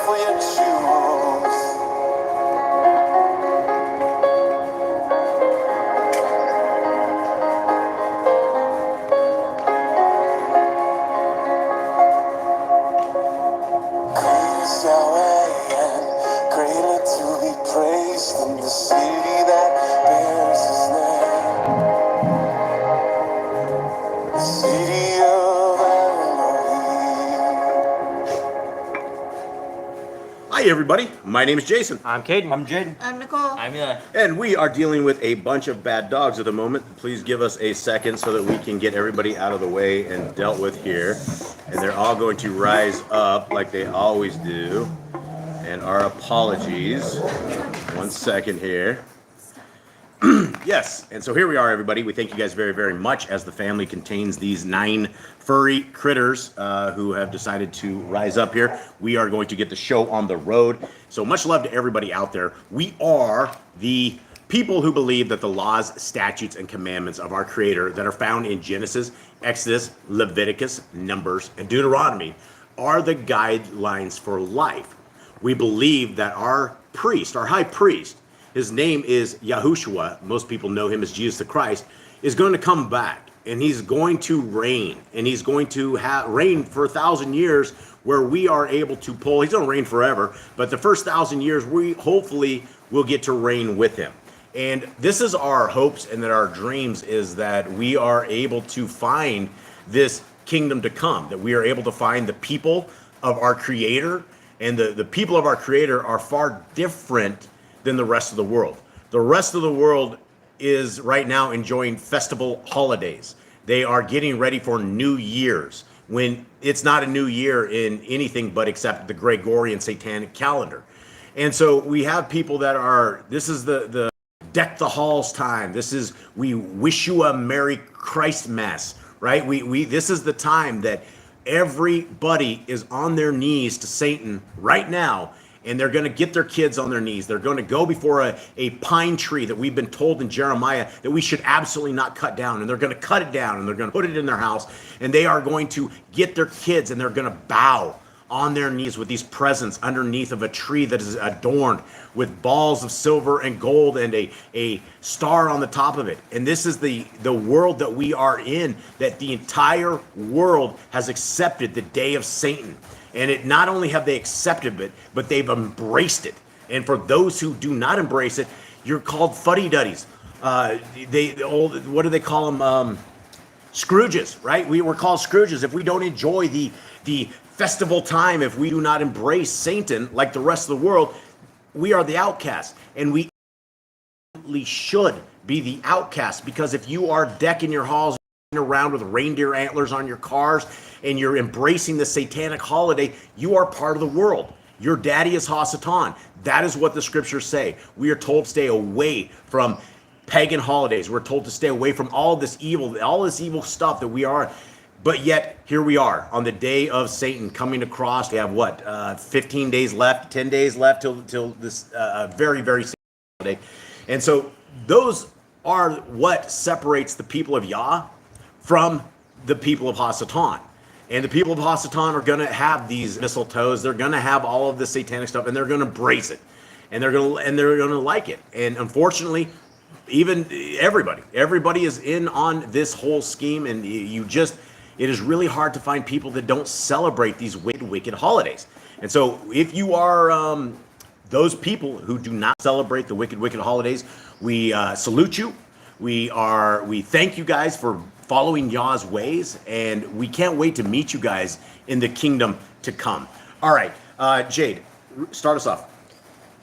for your choose. Great is Yahweh and greatly to be praised in the city that bears his name, the city of Elohim. Hi everybody, my name is Jason, I'm Caden. I'm Jaden. I'm Nicole. I'm Eli. and we are dealing with a bunch of bad dogs at the moment. Please give us a second so that we can get everybody out of the way and dealt with here. And they're all going to rise up like they always do. And our apologies. 1 second here. Yes, and so here we are, everybody. We thank you guys very, very much as the family contains these 9 furry critters who have decided to rise up here. We are going to get the show on the road. So much love to everybody out there. We are the people who believe that the laws, statutes, and commandments of our Creator that are found in Genesis, Exodus, Leviticus, Numbers, and Deuteronomy are the guidelines for life. We believe that our priest, our high priest, his name is Yahushua, most people know him as Jesus the Christ, is going to come back, and he's going to reign, and he's going to reign for 1,000 years where we are able to pull. He's going to reign forever, but the first 1,000 years we hopefully will get to reign with him. And this is our hopes and that our dreams is that we are able to find this kingdom to come, that we are able to find the people of our Creator, and the people of our Creator are far different than the rest of the world. The rest of the world is right now enjoying festival holidays. They are getting ready for New Year's, when it's not a new year in anything but except the Gregorian satanic calendar. And so we have people that are, this is the deck the halls time. This is, we wish you a Merry Christmas, right? This is the time that everybody is on their knees to Satan right now, and they're going to get their kids on their knees. They're going to go before a pine tree that we've been told in Jeremiah that we should absolutely not cut down. And they're going to cut it down, and they're going to put it in their house. And they are going to get their kids, and they're going to bow on their knees with these presents underneath of a tree that is adorned with balls of silver and gold and a star on the top of it. And this is the world that we are in, that the entire world has accepted the day of Satan. And it not only have they accepted it, but they've embraced it. And for those who do not embrace it, you're called fuddy-duddies. What do they call them? Scrooges, right? We're called Scrooges if we don't enjoy the festival time. If we do not embrace Satan like the rest of the world, we are the outcast. And we should be the outcast, because if you are decking your halls around with reindeer antlers on your cars and you're embracing the satanic holiday, you are part of the world. Your daddy is Hasatan. That is what the scriptures say. We are told to stay away from pagan holidays. We're told to stay away from all this evil stuff that we are. But yet here we are on the day of Satan coming across. We have what, 15 days left, 10 days left till this very, very holiday. And so those are what separates the people of Yah from the people of Hasatan. And the people of Hasatan are going to have these mistletoes. They're going to have all of the satanic stuff, and they're going to embrace it, and they're going to like it. And unfortunately, even everybody is in on this whole scheme, and it is really hard to find people that don't celebrate these wicked holidays. And so if you are those people who do not celebrate the wicked holidays, we salute you. We thank you guys for following Yah's ways, and we can't wait to meet you guys in the kingdom to come. All right, Jade, start us off.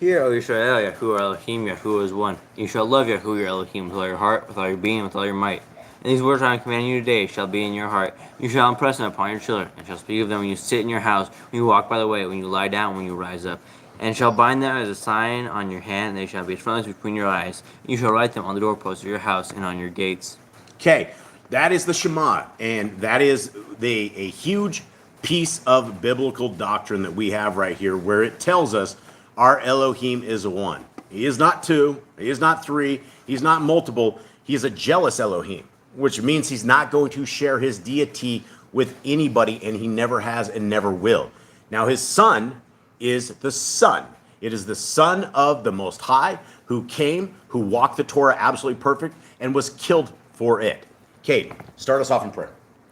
Hear, O Israel, Yahuwah Elohim, Yahuwah is one. You shall love Yahuwah your Elohim with all your heart, with all your being, with all your might. And these words I am commanding you today shall be in your heart. You shall impress them upon your children, and shall speak of them when you sit in your house, when you walk by the way, when you lie down, when you rise up. And shall bind them as a sign on your hand, and they shall be as frontlets between your eyes. You shall write them on the doorposts of your house and on your gates. Okay, that is the Shema, and that is a huge piece of biblical doctrine that we have right here, where it tells us our Elohim is one. He is not two, he is not three, he's not multiple, he is a jealous Elohim, which means he's not going to share his deity with anybody, and he never has and never will. Now his son, is the Son. It is the Son of the Most High who came, who walked the Torah absolutely perfect, and was killed for it. Kate, start us off in prayer.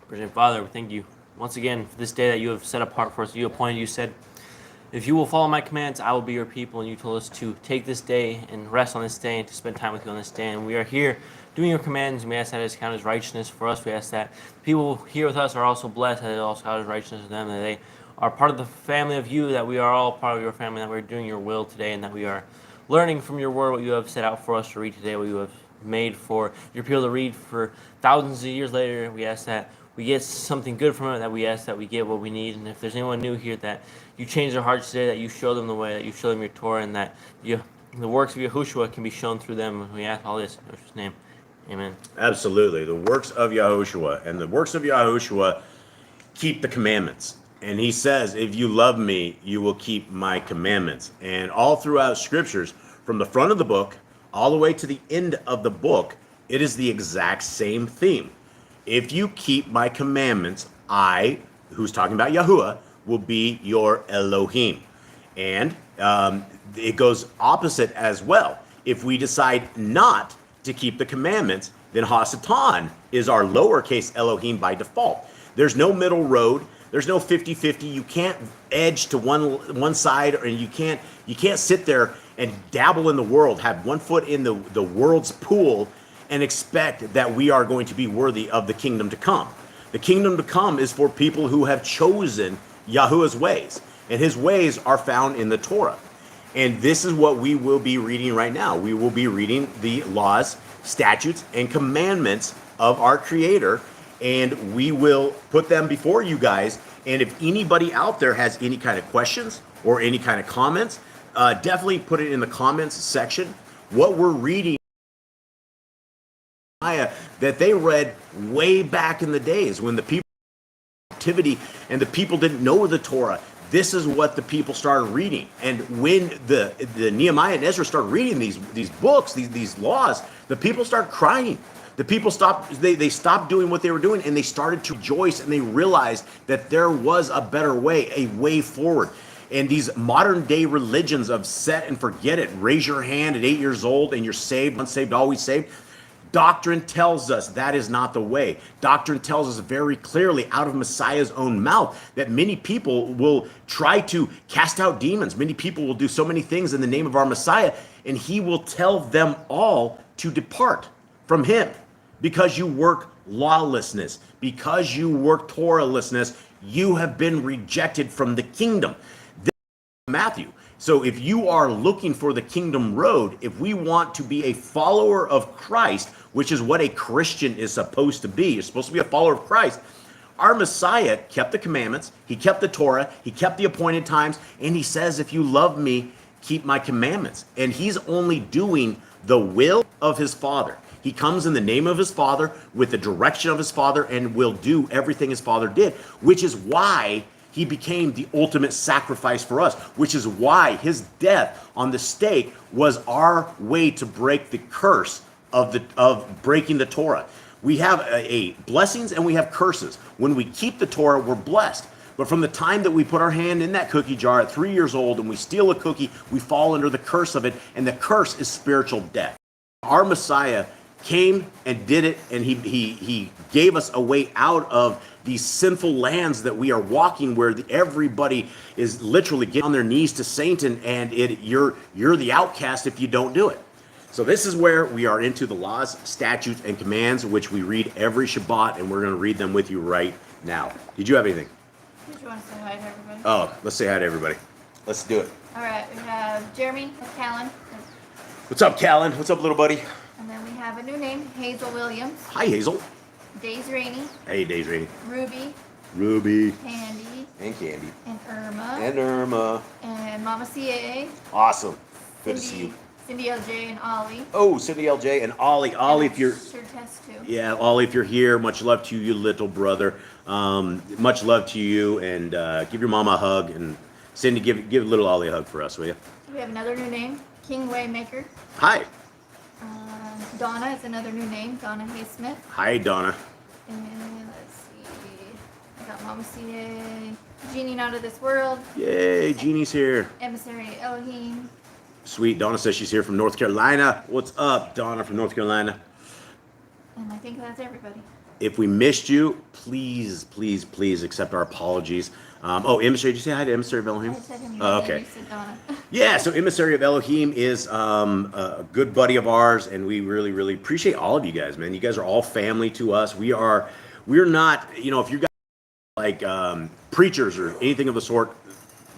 Gracious Father, we thank you once again for this day that you have set apart for us. You appointed, you said, if you will follow my commands, I will be your people. And you told us to take this day and rest on this day and to spend time with you on this day. And we are here doing your commands. We ask that it is counted as righteousness for us. We ask that people here with us are also blessed, that it also counted as righteousness for them, that they are part of the family of you, that we are all part of your family, that we're doing your will today, and that we are learning from your word what you have set out for us to read today, what you have made for your people to read for thousands of years later. We ask that we get something good from it, that we ask that we get what we need. And if there's anyone new here, that you change their hearts today, that you show them the way, that you show them your Torah, and that the works of Yahushua can be shown through them. And we ask all this in Yahushua's name. Amen. Absolutely. The works of Yahushua. And the works of Yahushua keep the commandments. And he says, if you love me, you will keep my commandments. And all throughout Scriptures, from the front of the book all the way to the end of the book, it is the exact same theme. If you keep my commandments, I, who's talking about Yahuwah, will be your Elohim. And it goes opposite as well. If we decide not to keep the commandments, then Hasatan is our lowercase Elohim by default. There's no middle road. There's no 50-50. You can't edge to one side, and you can't sit there and dabble in the world, have one foot in the world's pool, and expect that we are going to be worthy of the kingdom to come. The kingdom to come is for people who have chosen Yahuwah's ways, and his ways are found in the Torah. And this is what we will be reading right now. We will be reading the laws, statutes, and commandments of our Creator, and we will put them before you guys. And if anybody out there has any kind of questions or any kind of comments, definitely put it in the comments section. What we're reading that they read way back in the days when the people activity and the people didn't know the Torah. This is what the people started reading. And when the Nehemiah and Ezra started reading these books, these laws, the people started crying. The people stopped, they stopped doing what they were doing, and they started to rejoice, and they realized that there was a better way, a way forward. And these modern day religions of set and forget it, raise your hand at 8 years old and you're saved, unsaved, always saved. Doctrine tells us that is not the way. Doctrine tells us very clearly out of Messiah's own mouth that many people will try to cast out demons. Many people will do so many things in the name of our Messiah, and he will tell them all to depart from him because you work lawlessness, because you work Torahlessness, you have been rejected from the kingdom. This is Matthew. So if you are looking for the kingdom road, if we want to be a follower of Christ, which is what a Christian is supposed to be, you're supposed to be a follower of Christ. Our Messiah kept the commandments, he kept the Torah, he kept the appointed times, and he says, if you love me, keep my commandments. And he's only doing the will of his Father. He comes in the name of his Father, with the direction of his Father, and will do everything his Father did, which is why he became the ultimate sacrifice for us, which is why his death on the stake was our way to break the curse of breaking the Torah. We have a blessings and we have curses. When we keep the Torah, we're blessed. But from the time that we put our hand in that cookie jar at 3 years old and we steal a cookie, we fall under the curse of it, and the curse is spiritual death. Our Messiah came and did it, and he gave us a way out of these sinful lands that we are walking, where everybody is literally getting on their knees to Satan, and you're the outcast if you don't do it. So this is where we are into the laws, statutes, and commands, which we read every Shabbat, and we're going to read them with you right now. Did you have anything? Did you want to say hi to everybody? Oh, let's say hi to everybody. Let's do it. All right, we have Jeremy Callan, What's up, Callan? What's up, little buddy? and then we have a new name, Hazel Williams, Hi, Hazel. Days Rainey, Hey, Days Rainey. Ruby, Ruby. Candy, And Candy. and Irma, And Irma. and Mama CAA, Awesome. Good to see you. Cindy LJ, and Ollie. Oh, Cindy LJ and Ollie. Ollie, if you're... Sure test too. Yeah, Ollie, if you're here, much love to you, little brother. Much love to you, and give your mama a hug, and Cindy, give little Ollie a hug for us, will you? We have another new name, King Waymaker. Hi. Donna is another new name, Donna Haysmith. Hi, Donna. And let's see, got Mama CA, Genie Not of This World, Yay, Jeannie's here. Emissary Elohim. Sweet. Donna says she's here from North Carolina. What's up, Donna from North Carolina? And I think that's everybody. If we missed you, please, please, please accept our apologies. Emissary, did you say hi to Emissary of Elohim? I said him. Okay. You said Donna. Yeah, so Emissary of Elohim is a good buddy of ours, and we really, really appreciate all of you guys, man. You guys are all family to us. We're not, if you guys are like preachers or anything of the sort,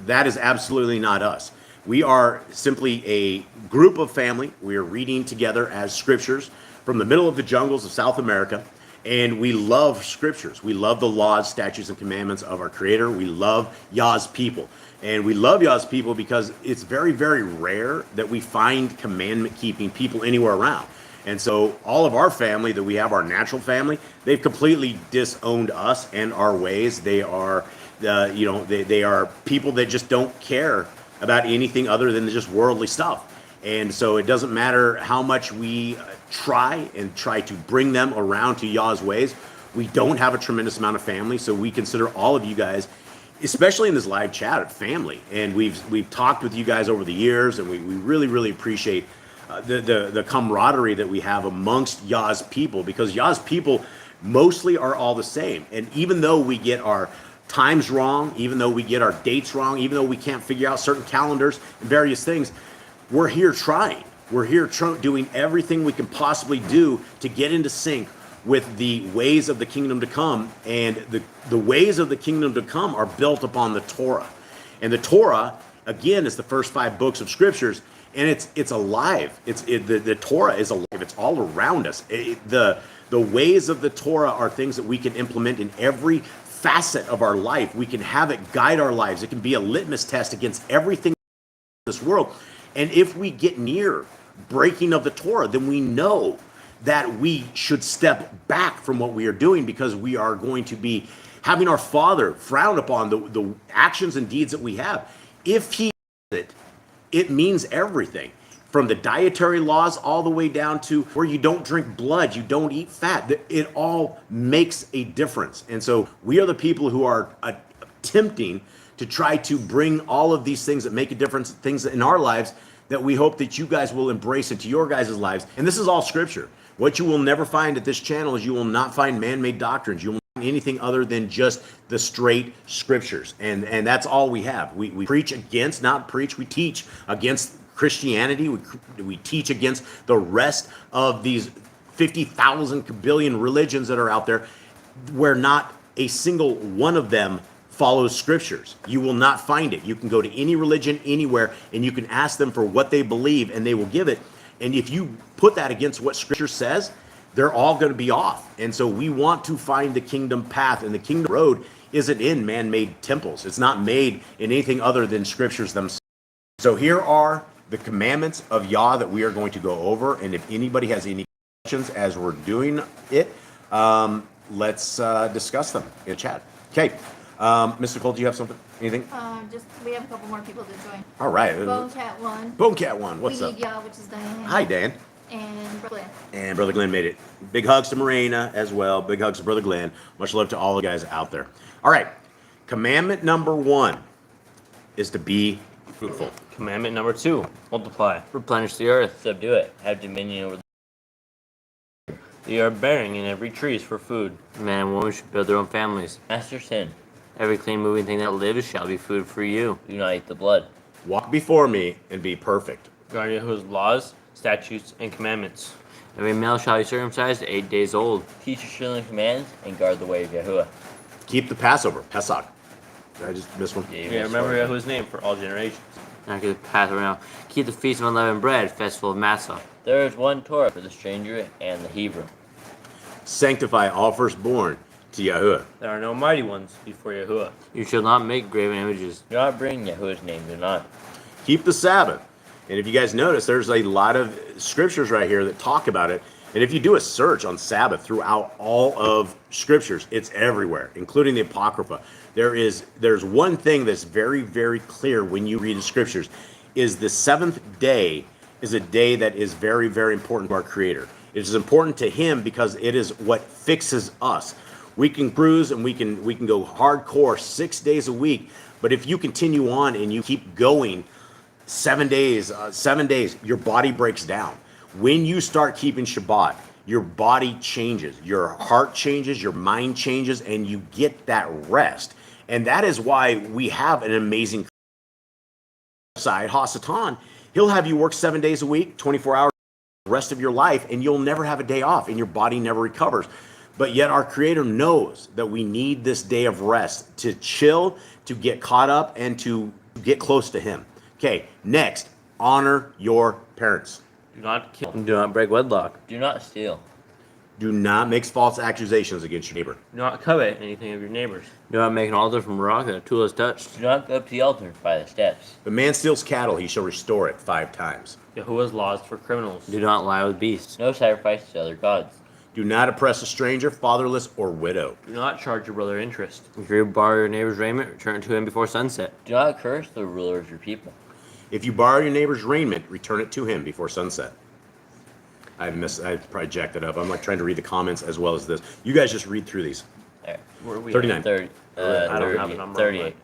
that is absolutely not us. We are simply a group of family. We are reading together as scriptures from the middle of the jungles of South America. And we love scriptures. We love the laws, statutes, and commandments of our Creator. We love Yah's people. And we love Yah's people because it's very, very rare that we find commandment-keeping people anywhere around. And so all of our family that we have, our natural family, they've completely disowned us and our ways. They are, they are people that just don't care about anything other than just worldly stuff. And so it doesn't matter how much we try to bring them around to Yah's ways. We don't have a tremendous amount of family, so we consider all of you guys, especially in this live chat, family. And we've talked with you guys over the years, and we really, really appreciate the camaraderie that we have amongst Yah's people, because Yah's people mostly are all the same. And even though we get our times wrong, even though we get our dates wrong, even though we can't figure out certain calendars and various things, we're here trying. We're here doing everything we can possibly do to get into sync with the ways of the kingdom to come. And the ways of the kingdom to come are built upon the Torah. And the Torah, again, is the first 5 books of scriptures. And it's alive. The Torah is alive. It's all around us. The ways of the Torah are things that we can implement in every facet of our life. We can have it guide our lives. It can be a litmus test against everything in this world. And if we get near breaking of the Torah, then we know that we should step back from what we are doing, because we are going to be having our Father frown upon the actions and deeds that we have. If he does it, it means everything. From the dietary laws all the way down to where you don't drink blood, you don't eat fat. It all makes a difference. And so we are the people who are attempting to try to bring all of these things that make a difference, things in our lives that we hope that you guys will embrace into your guys' lives. And this is all scripture. What you will never find at this channel is you will not find man-made doctrines. You will not find anything other than just the straight scriptures. And that's all we have. We preach against, not preach, we teach against Christianity. We teach against the rest of these 50,000 billion religions that are out there, where not a single one of them follows scriptures. You will not find it. You can go to any religion anywhere and you can ask them for what they believe and they will give it. And if you put that against what scripture says, they're all going to be off. And so we want to find the kingdom path, and the kingdom road isn't in man-made temples. It's not made in anything other than scriptures themselves. So here are the commandments of Yah that we are going to go over. And if anybody has any questions as we're doing it, let's discuss them in chat. Okay. Mr. Cole, do you have something? Anything? We have a couple more people to join. All right. Bonecat 1. Bonecat 1, what's we up? Need Yah, which is Diane. Hi, Dan. And Brooklyn. And Brother Glenn made it. Big hugs to Marina as well. Big hugs to Brother Glenn. Much love to all the guys out there. All right. Commandment number 1 is to be fruitful. Commandment number 2, multiply. Replenish the earth, subdue it, have dominion over the They are bearing in every tree is for food. Man and woman should build their own families. Master sin. Every clean moving thing that lives shall be food for you. Do not eat the blood. Walk before me and be perfect. Guard Yahuwah's laws, statutes, and commandments. Every male shall be circumcised 8 days old. Teach your children commands and guard the way of Yahuwah. Keep the Passover. Pesach. Did I just miss one? Yeah, remember Yahuwah's name for all generations. Now keep the path around. Keep the feast of unleavened bread, festival of Matzah. There is one Torah for the stranger and the Hebrew. Sanctify all firstborn to Yahuwah. There are no mighty ones before Yahuwah. You shall not make graven images. Do not bring Yahuwah's name, do not. Keep the Sabbath. And if you guys notice, there's a lot of scriptures right here that talk about it. And if you do a search on Sabbath throughout all of scriptures, it's everywhere, including the Apocrypha. There's one thing that's very, very clear when you read the scriptures, is the 7th day is a day that is very, very important to our Creator. It is important to Him because it is what fixes us. We can cruise and we can go hardcore 6 days a week, but if you continue on and you keep going 7 days, your body breaks down. When you start keeping Shabbat, your body changes, your heart changes, your mind changes, and you get that rest. And that is why we have an amazing side, Hasatan. He'll have you work 7 days a week, 24 hours the rest of your life, and you'll never have a day off, and your body never recovers. But yet our Creator knows that we need this day of rest to chill, to get caught up, and to get close to Him. Okay, next, honor your parents. Do not kill. Do not break wedlock. Do not steal. Do not make false accusations against your neighbor. Do not covet anything of your neighbor's. Do not make an altar from rock that a tool has touched. Do not go up to the altar by the steps. If a man steals cattle, he shall restore it 5 times. Yahuwah's laws for criminals. Do not lie with beasts. No sacrifice to other gods. Do not oppress a stranger, fatherless, or widow. Do not charge your brother interest. If you borrow your neighbor's raiment, return it to him before sunset. Do not curse the ruler of your people. If you borrow your neighbor's raiment, return it to him before sunset. I probably jacked it up. I'm like trying to read the comments as well as this. You guys just read through these. There. Where are we? 39. 30, I don't have a number. 38.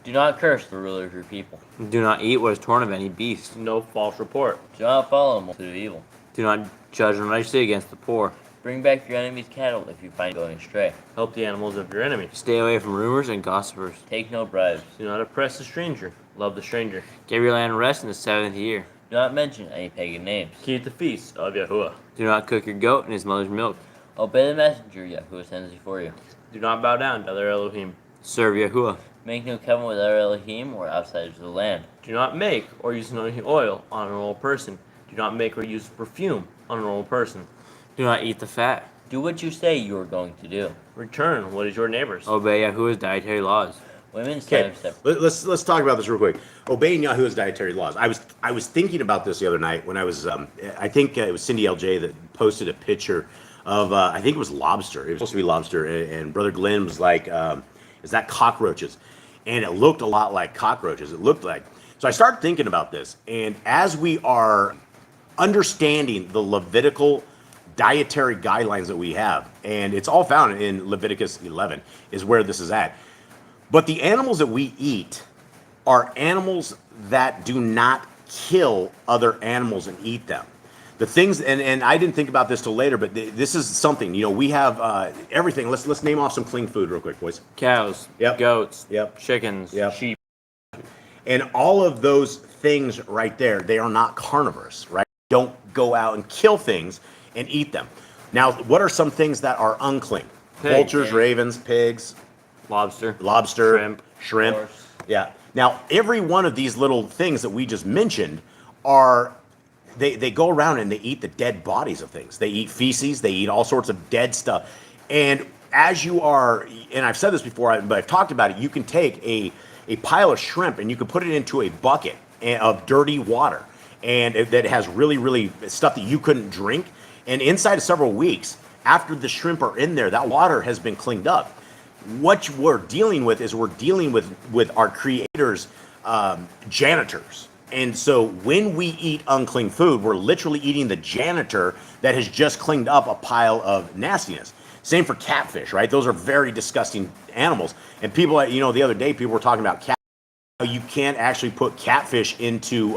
Do not curse the ruler of your people. Do not eat what is torn of any beast. No false report. Do not follow them to do evil. Do not judge unrighteously against the poor. Bring back your enemy's cattle if you find going astray. Help the animals of your enemy. Stay away from rumors and gossipers. Take no bribes. Do not oppress the stranger. Love the stranger. Give your land rest in the 7th year. Do not mention any pagan names. Keep the feast of Yahuwah. Do not cook your goat in his mother's milk. Obey the messenger Yahuwah sends before you. Do not bow down to other Elohim. Serve Yahuwah. Make no covenant with other Elohim or outsiders of the land. Do not make or use anointing oil on a normal person. Do not make or use perfume on a normal person. Do not eat the fat. Do what you say you are going to do. Return what is your neighbor's. Obey Yahuwah's dietary laws. Women's Okay, time separate. let's talk about this real quick. Obeying Yahuwah's dietary laws. I was thinking about this the other night when I was I think it was Cindy LJ that posted a picture of I think it was lobster. It was supposed to be lobster, and Brother Glenn was like, "Is that cockroaches?" And it looked a lot like cockroaches. It looked like. So I started thinking about this, and as we are understanding the Levitical dietary guidelines that we have, and it's all found in Leviticus 11, is where this is at. But the animals that we eat are animals that do not kill other animals and eat them. The things, and I didn't think about this till later, but this is something, we have everything. Let's name off some clean food real quick, boys. Cows. Yep. Goats. Yep. Chickens. Yep. Sheep. And all of those things right there, they are not carnivores, right? Don't go out and kill things and eat them. Now, what are some things that are unclean? Pig. Vultures, ravens, pigs, Lobster. shrimp. Horse. Yeah. Now, every one of these little things that we just mentioned are, they go around and they eat the dead bodies of things. They eat feces, they eat all sorts of dead stuff. And as you are, and I've said this before, but I've talked about it, you can take a pile of shrimp and you can put it into a bucket of dirty water, and that has really, really stuff that you couldn't drink. And inside of several weeks, after the shrimp are in there, that water has been cleaned up. What we're dealing with is we're dealing with our Creator's janitors. And so when we eat unclean food, we're literally eating the janitor that has just cleaned up a pile of nastiness. Same for catfish, right? Those are very disgusting animals. And people, the other day, people were talking about cat. You can't actually put catfish into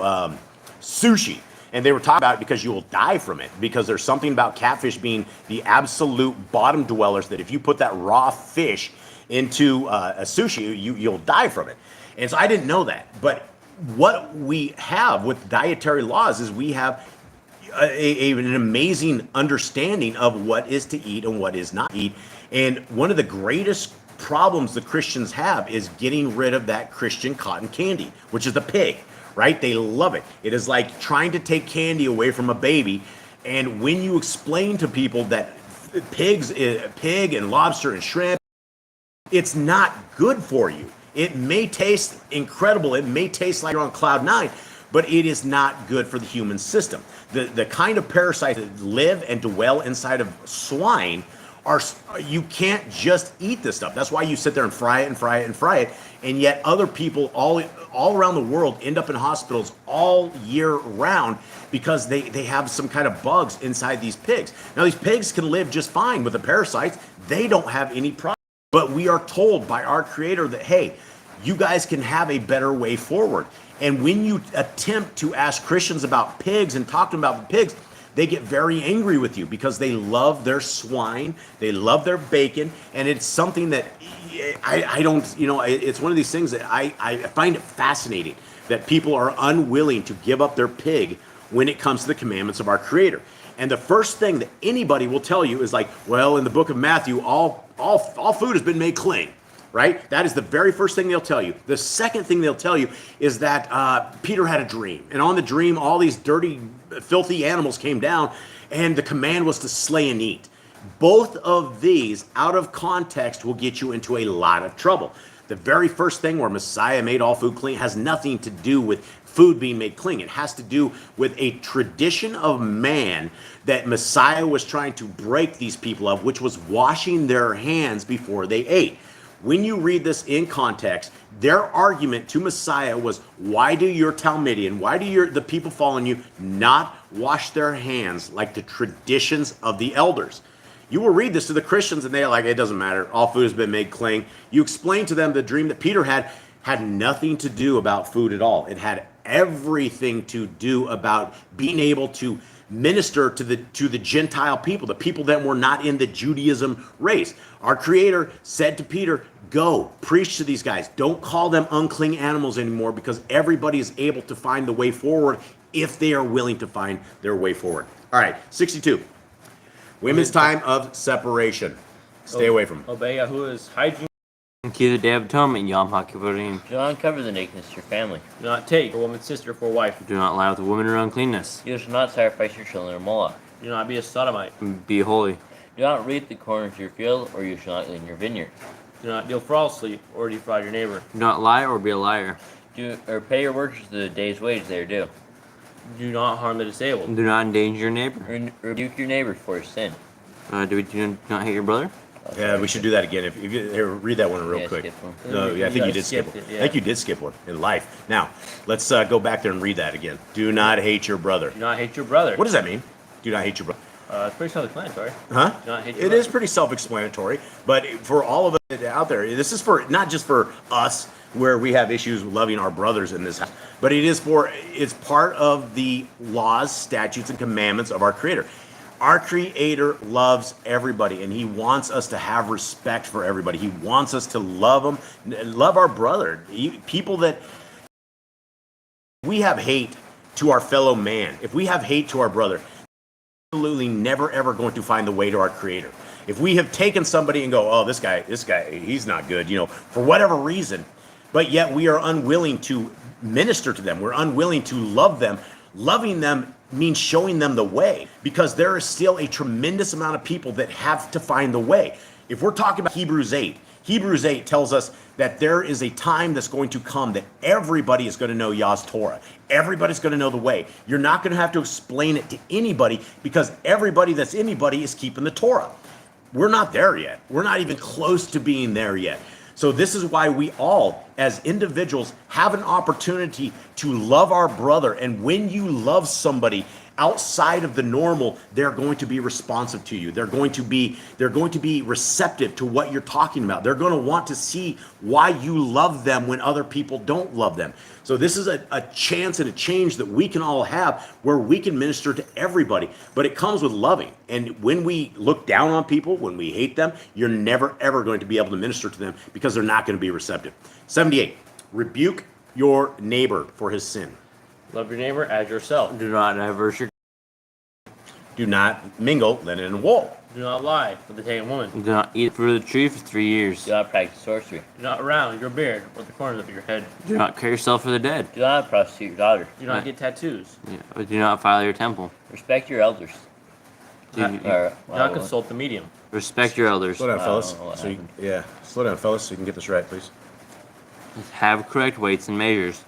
sushi. And they were talking about it because you will die from it. Because there's something about catfish being the absolute bottom dwellers that if you put that raw fish into a sushi, you'll die from it. And so I didn't know that. But what we have with dietary laws is we have an amazing understanding of what is to eat and what is not to eat. And one of the greatest problems the Christians have is getting rid of that Christian cotton candy, which is the pig. Right? They love it. It is like trying to take candy away from a baby. And when you explain to people that pig and lobster and shrimp, it's not good for you. It may taste incredible. It may taste like you're on cloud 9, but it is not good for the human system. The kind of parasites that live and dwell inside of swine you can't just eat this stuff. That's why you sit there and fry it and fry it and fry it. And yet other people all around the world end up in hospitals all year round because they have some kind of bugs inside these pigs. Now, these pigs can live just fine with the parasites. they don't have any problem. But we are told by our Creator that, hey, you guys can have a better way forward. And when you attempt to ask Christians about pigs and talk to them about the pigs, they get very angry with you because they love their swine, they love their bacon, and it's something that I don't, it's one of these things that I find it fascinating that people are unwilling to give up their pig when it comes to the commandments of our Creator. And the first thing that anybody will tell you is like, well, in the book of Matthew, all food has been made clean, right? That is the very first thing they'll tell you. The second thing they'll tell you is that Peter had a dream. And on the dream, all these dirty, filthy animals came down, and the command was to slay and eat. Both of these, out of context, will get you into a lot of trouble. The very first thing where Messiah made all food clean has nothing to do with food being made clean. It has to do with a tradition of man that Messiah was trying to break these people of, which was washing their hands before they ate. When you read this in context, their argument to Messiah was, why do your Talmudian, why do the people following you not wash their hands like the traditions of the elders? You will read this to the Christians and they're like, it doesn't matter. All food has been made clean. You explain to them the dream that Peter had nothing to do about food at all. It had everything to do about being able to minister to the Gentile people, the people that were not in the Judaism race. Our Creator said to Peter, go preach to these guys. Don't call them unclean animals anymore, because everybody is able to find the way forward if they are willing to find their way forward. All right, 62. Women's time of separation. Stay away from. Obey Yahuwah's hygiene. Keep the Day of Atonement, Yom HaKippurim. Do not uncover the nakedness of your family. Do not take a woman's sister for a wife. Do not lie with a woman or uncleanness. You shall not sacrifice your children to Moloch. Do not be a sodomite. Be holy. Do not reap the corn of your field, or you shall not glean your vineyard. Do not deal falsely or defraud your neighbor. Do not lie or be a liar. Pay your workers the day's wage they are due. Do not harm the disabled. Do not endanger your neighbor. Rebuke your neighbor for his sin. Do not hate your brother? Yeah, we should do that again. If you here, read that one real quick. No, yeah, I think you did skip one. Yeah. I think you did skip one in life. Now, let's go back there and read that again. Do not hate your brother. Do not hate your brother. What does that mean? Do not hate your brother. It's pretty self-explanatory. Huh? Do not hate your It brother. is pretty self-explanatory, but for all of us out there, this is for not just for us where we have issues with loving our brothers in this house, but it's part of the laws, statutes, and commandments of our Creator. Our Creator loves everybody, and He wants us to have respect for everybody. He wants us to love them, love our brother. People that we have hate to our fellow man, if we have hate to our brother, absolutely never ever going to find the way to our Creator. If we have taken somebody and go, oh, this guy, he's not good, for whatever reason, but yet we are unwilling to minister to them, we're unwilling to love them. Loving them means showing them the way, because there is still a tremendous amount of people that have to find the way. If we're talking about Hebrews 8 tells us that there is a time that's going to come that everybody is going to know Yah's Torah. Everybody's going to know the way. You're not going to have to explain it to anybody, because everybody that's anybody is keeping the Torah. We're not there yet. We're not even close to being there yet. So this is why we all, as individuals, have an opportunity to love our brother. And when you love somebody outside of the normal, they're going to be responsive to you. They're going to be receptive to what you're talking about. They're going to want to see why you love them when other people don't love them. So this is a chance and a change that we can all have, where we can minister to everybody. But it comes with loving. And when we look down on people, when we hate them, you're never, ever going to be able to minister to them, because they're not going to be receptive. 78, rebuke your neighbor for his sin. Love your neighbor as yourself. Do not diverse your. Do not mingle linen and wool. Do not lie with the taken woman. Do not eat fruit of the tree for 3 years. Do not practice sorcery. Do not round your beard or the corners of your head. Do not cut yourself for the dead. Do not prostitute your daughter. Do not get tattoos. Yeah, do not defile your temple. Respect your elders. Do Do not consult the medium. respect your elders. Slow down, fellas. I don't know what Slow down, fellas, so you can get this right, please. Have correct weights and measures.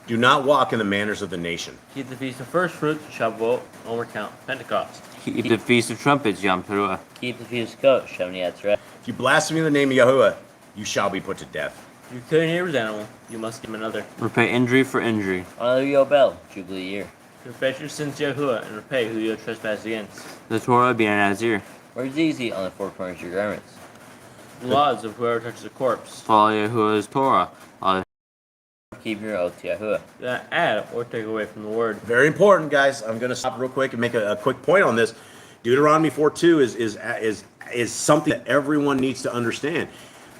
Do not walk in the manners of the nation. Keep the feast of first fruits, Shavuot, Omer Count, Pentecost. Keep the Feast of Trumpets, Yom Teruah. Keep the feast of goats, Shemini Atzeret. If you blaspheme the name of Yahuwah, you shall be put to death. If you kill your neighbor's animal, you must give him another. Repay injury for injury. Honor the Yobel, Jubilee year. Confess your sins to Yahuwah and repay who you have trespassed against. The Torah be an Nazir. Wear zizi on the four corners of your garments. Laws of whoever touches a corpse. Follow Yahuwah's Torah. Keep your oath to Yahuwah. Do not add or take away from the word. Very important, guys. I'm going to stop real quick and make a quick point on this. Deuteronomy 4:2 is something that everyone needs to understand.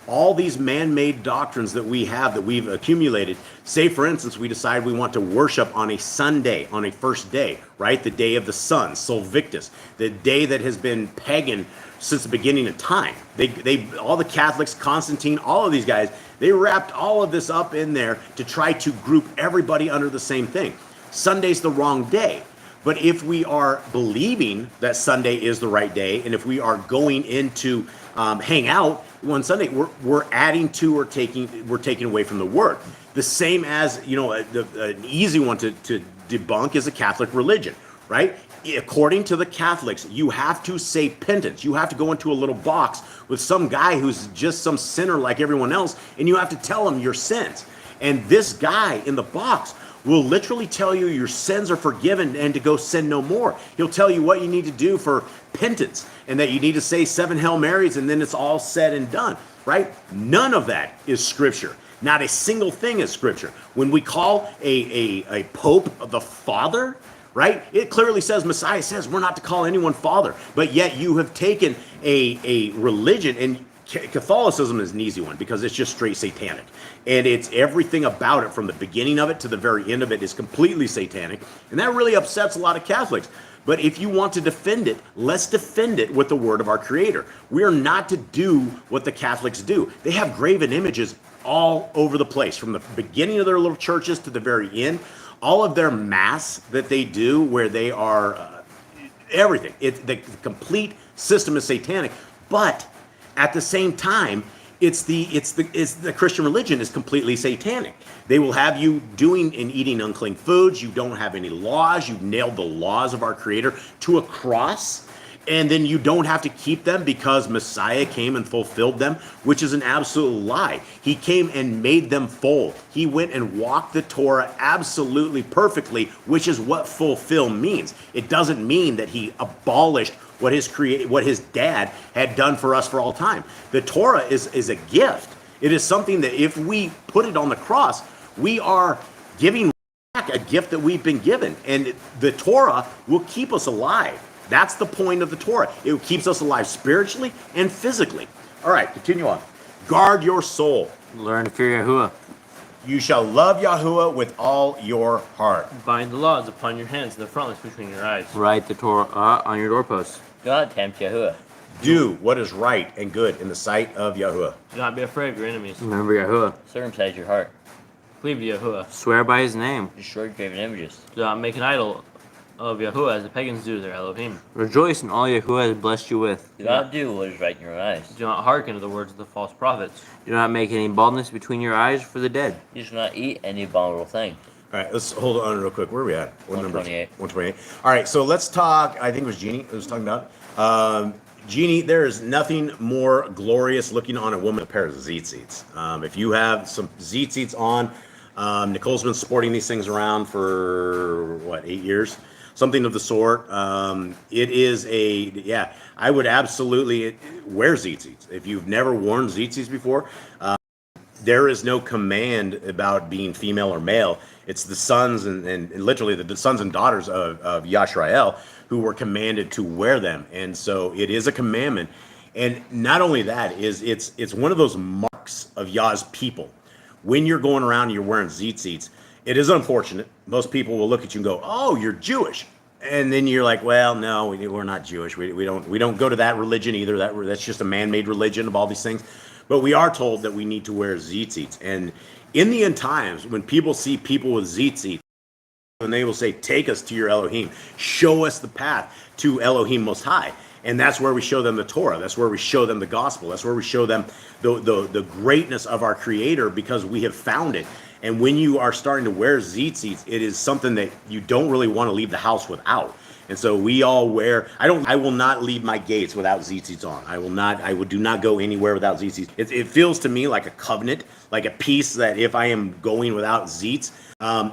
All these man-made doctrines that we have, that we've accumulated, say for instance we decide we want to worship on a Sunday, on a first day, right? The day of the sun, Sol Victus, the day that has been pagan since the beginning of time. They all the Catholics, Constantine, all of these guys, they wrapped all of this up in there to try to group everybody under the same thing. Sunday's the wrong day. But if we are believing that Sunday is the right day, and if we are going into hang out one Sunday, we're adding to or taking away from the word. The same as, you know, an easy one to debunk is a Catholic religion, right? According to the Catholics, you have to say penance. You have to go into a little box with some guy who's just some sinner like everyone else, and you have to tell him your sins. And this guy in the box will literally tell you your sins are forgiven and to go sin no more. He'll tell you what you need to do for penance and that you need to say 7 Hail Marys and then it's all said and done, right? None of that is scripture. Not a single thing is scripture. When we call a pope the father, right? It clearly says, Messiah says we're not to call anyone father, but yet you have taken a religion, and Catholicism is an easy one because it's just straight satanic. And it's everything about it from the beginning of it to the very end of it is completely satanic. And that really upsets a lot of Catholics. But if you want to defend it, let's defend it with the word of our Creator. We are not to do what the Catholics do. They have graven images all over the place, from the beginning of their little churches to the very end. All of their mass that they do where they are everything. The complete system is satanic. But at the same time, it's the Christian religion is completely satanic. They will have you doing and eating unclean foods. You don't have any laws. You've nailed the laws of our Creator to a cross, and then you don't have to keep them because Messiah came and fulfilled them, which is an absolute lie. He came and made them full. He went and walked the Torah absolutely perfectly, which is what fulfill means. It doesn't mean that he abolished what his dad had done for us for all time. The Torah is a gift. It is something that if we put it on the cross, we are giving back a gift that we've been given. And the Torah will keep us alive. That's the point of the Torah. It keeps us alive spiritually and physically. All right, continue on. Guard your soul. Learn to fear Yahuwah. You shall love Yahuwah with all your heart. Bind the laws upon your hands and the frontlets between your eyes. Write the Torah on your doorposts. Do not tempt Yahuwah. Do what is right and good in the sight of Yahuwah. Do not be afraid of your enemies. Remember Yahuwah. Circumcise your heart. Cleave to Yahuwah. Swear by his name. Destroy graven images. Do not make an idol of Yahuwah as the pagans do their Elohim. Rejoice in all Yahuwah has blessed you with. Do not do what is right in your eyes. Do not hearken to the words of the false prophets. Do not make any baldness between your eyes for the dead. You shall not eat any abominable thing. All right, let's hold on real quick. Where are we at? What number? 128. 128. All right, so let's talk. I think it was Jeannie that was talking about. Jeannie, there is nothing more glorious looking on a woman, a pair of tzitzits. If you have some tzitzits on, Nicole's been sporting these things around for, 8 years? Something of the sort. It is I would absolutely wear tzitzits. If you've never worn tzitzits before, there is no command about being female or male. It's the sons and literally the sons and daughters of Yasrael who were commanded to wear them. And so it is a commandment. And not only that, it's one of those marks of Yah's people. When you're going around and you're wearing tzitzits, it is unfortunate. Most people will look at you and go, "Oh, you're Jewish," and then you're like, "Well, no, we're not Jewish. We don't go to that religion either. That's just a man-made religion of all these things." But we are told that we need to wear tzitzits. And in the end times, when people see people with tzitzits, and they will say, "Take us to your Elohim. Show us the path to Elohim Most High." And that's where we show them the Torah. That's where we show them the gospel. That's where we show them the greatness of our Creator, because we have found it. And when you are starting to wear tzitzits, it is something that you don't really want to leave the house without. And so we all wear. I will not leave my gates without tzitzits on. I do not go anywhere without tzitzits. It feels to me like a covenant, like a peace that if I am going without tzitz,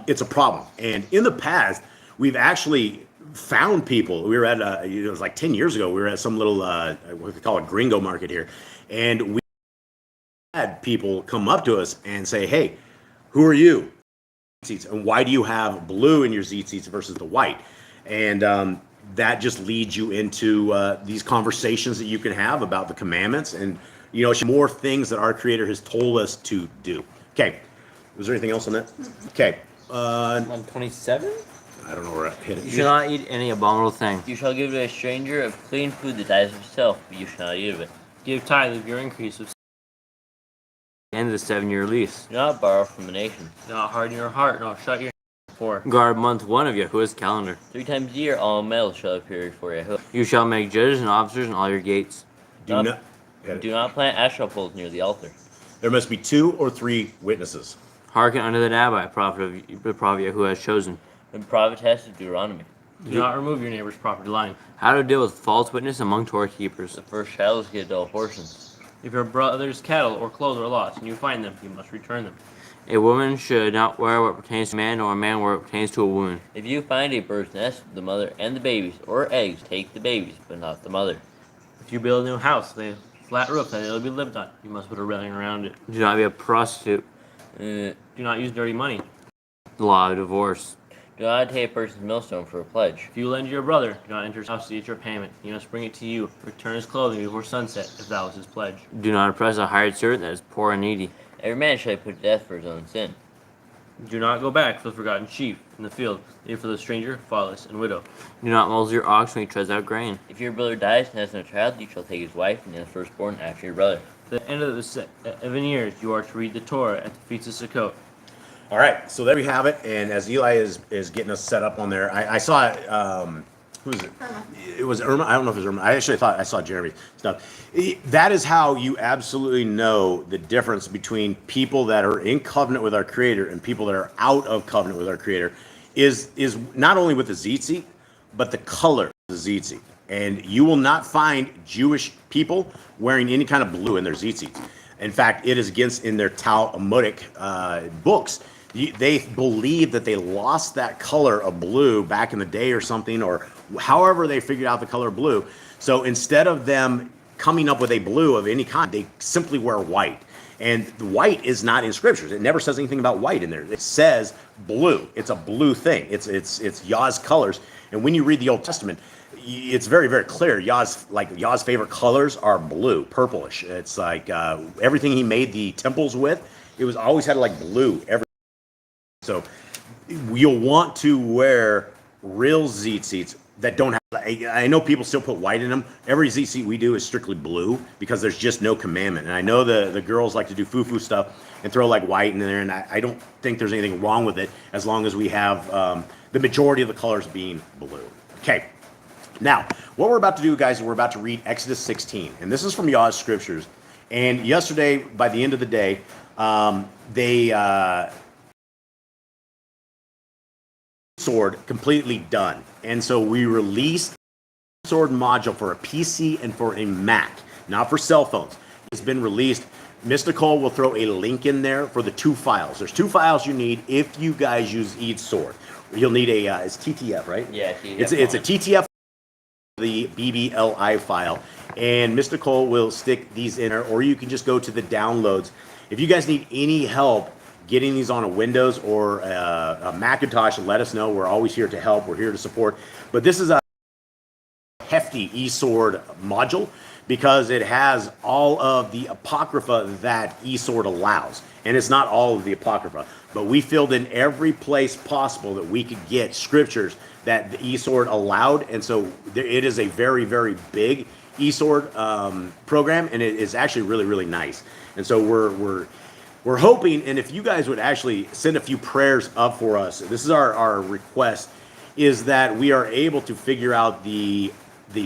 it's a problem. And in the past, we've actually found people. We were at it was like 10 years ago. We were at some little what they call a gringo market here, and we had people come up to us and say, "Hey, who are you? Seats, and why do you have blue in your Z seats versus the white?" And that just leads you into these conversations that you can have about the commandments and more things that our Creator has told us to do. Okay, was there anything else on that? Okay, 127. I don't know where I hit it. You shall not eat any abominable thing. You shall give to a stranger of clean food that dies of itself, but you shall not eat of it. Give tithe of your increase of end of the 7-year lease. Do not borrow from a nation. Do not harden your heart, nor shut your for. Guard month 1 of Yahuwah's calendar. 3 times a year all males shall appear before Yahuwah. You shall make judges and officers in all your gates. Do not plant Asherah poles near the altar. There must be 2 or 3 witnesses. Hearken unto the Nabbi, the prophet Yahuwah has chosen. The prophetess of Deuteronomy. Do not remove your neighbor's property line. How to deal with false witness among Torah keepers. The first child is get double portions. If your brother's cattle or clothes are lost and you find them, you must return them. A woman should not wear what pertains to a man, nor a man wear what pertains to a woman. If you find a bird's nest, the mother and the babies, or eggs, take the babies, but not the mother. If you build a new house with a flat roof that it'll be lived on, you must put a railing around it. Do not be a prostitute. Do Do not use dirty money. The law of divorce. not take a person's millstone for a pledge. If you lend to your brother, do not enter his house to get your payment. He must bring it to you. Return his clothing before sunset, if that was his pledge. Do not oppress a hired servant that is poor and needy. Every man shall be put to death for his own sin. Do not go back for the forgotten sheep in the field, neither for the stranger, fatherless, and widow. Do not muzzle your ox when he treads out grain. If your brother dies and has no child, you shall take his wife and the firstborn after your brother. At the end of the 7 years, you are to read the Torah at the feast of Sukkot. All right, so there we have it. And as Eli is getting us set up on there, I saw it. Who is it? Irma. It was Irma. I don't know if it was Irma. I actually thought I saw Jeremy's stuff. That is how you absolutely know the difference between people that are in covenant with our Creator and people that are out of covenant with our Creator. Is not only with the tzitzit, but the color of the tzitzit. And you will not find Jewish people wearing any kind of blue in their tzitzit. In fact, it is against in their Talmudic books. They believe that they lost that color of blue back in the day or something, or however they figured out the color blue. So instead of them coming up with a blue of any kind, they simply wear white. And the white is not in scriptures. It never says anything about white in there. It says blue. It's a blue thing. It's Yah's colors. And when you read the Old Testament, it's very, very clear. Yah's favorite colors are blue, purplish. It's like everything he made the temples with, it was always had like blue. So you'll want to wear real tzitzits that don't have. I know people still put white in them. Every tzitzit we do is strictly blue because there's just no commandment. And I know the girls like to do foo-foo stuff and throw like white in there, and I don't think there's anything wrong with it as long as we have the majority of the colors being blue. Okay. Now, what we're about to do, guys, is we're about to read Exodus 16, and this is from Yah Scriptures. And yesterday, by the end of the day, they sword completely done, and so we released the sword module for a PC and for a Mac, not for cell phones. It's been released. Miss Nicole will throw a link in there for the 2 files. There's 2 files you need if you guys use Eid sword. You'll need a it's TTF, right? Yeah, it's a TTF. The BBLI file, and Miss Nicole will stick these in there, or you can just go to the downloads. If you guys need any help getting these on a Windows or a Macintosh, let us know. We're always here to help. We're here to support. But this is a hefty eSword module because it has all of the Apocrypha that eSword allows. And it's not all of the Apocrypha, but we filled in every place possible that we could get scriptures that the eSword allowed. And so it is a very, very big eSword program, and it is actually really, really nice. And so we're hoping, and if you guys would actually send a few prayers up for us, this is our request, is that we are able to figure out the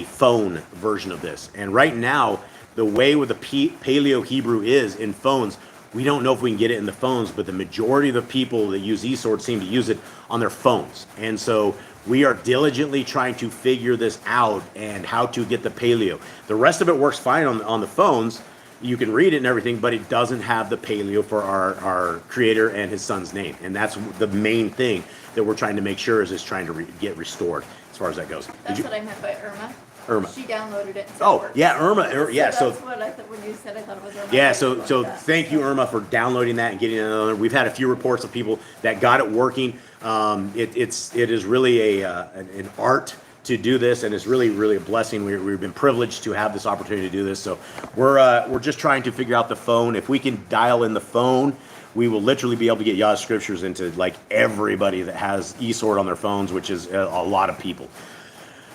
phone version of this. And right now, the way with the Paleo Hebrew is in phones, we don't know if we can get it in the phones, but the majority of the people that use eSword seem to use it on their phones. And so we are diligently trying to figure this out and how to get the Paleo. The rest of it works fine on the phones, you can read it and everything, but it doesn't have the paleo for our creator and his son's name. And that's the main thing that we're trying to make sure is trying to get restored as far as that goes. That's what I meant by 𝐤𝐄𝐄. 𝐤𝐿MA. She downloaded it. Oh, yeah, 𝐤𝐿MA. Yeah, so that's what I thought when you said I thought it was 𝐤𝐿MA. Yeah, so thank you, 𝐤𝐿MA, for downloading that and getting it another. We've had a few reports of people that got it working. It is really an art to do this, and it's really a blessing. We've been privileged to have this opportunity to do this. So we're just trying to figure out the phone. If we can dial in the phone, we will literally be able to get Yah Scriptures into like everybody that has eSword on their phones, which is a lot of people.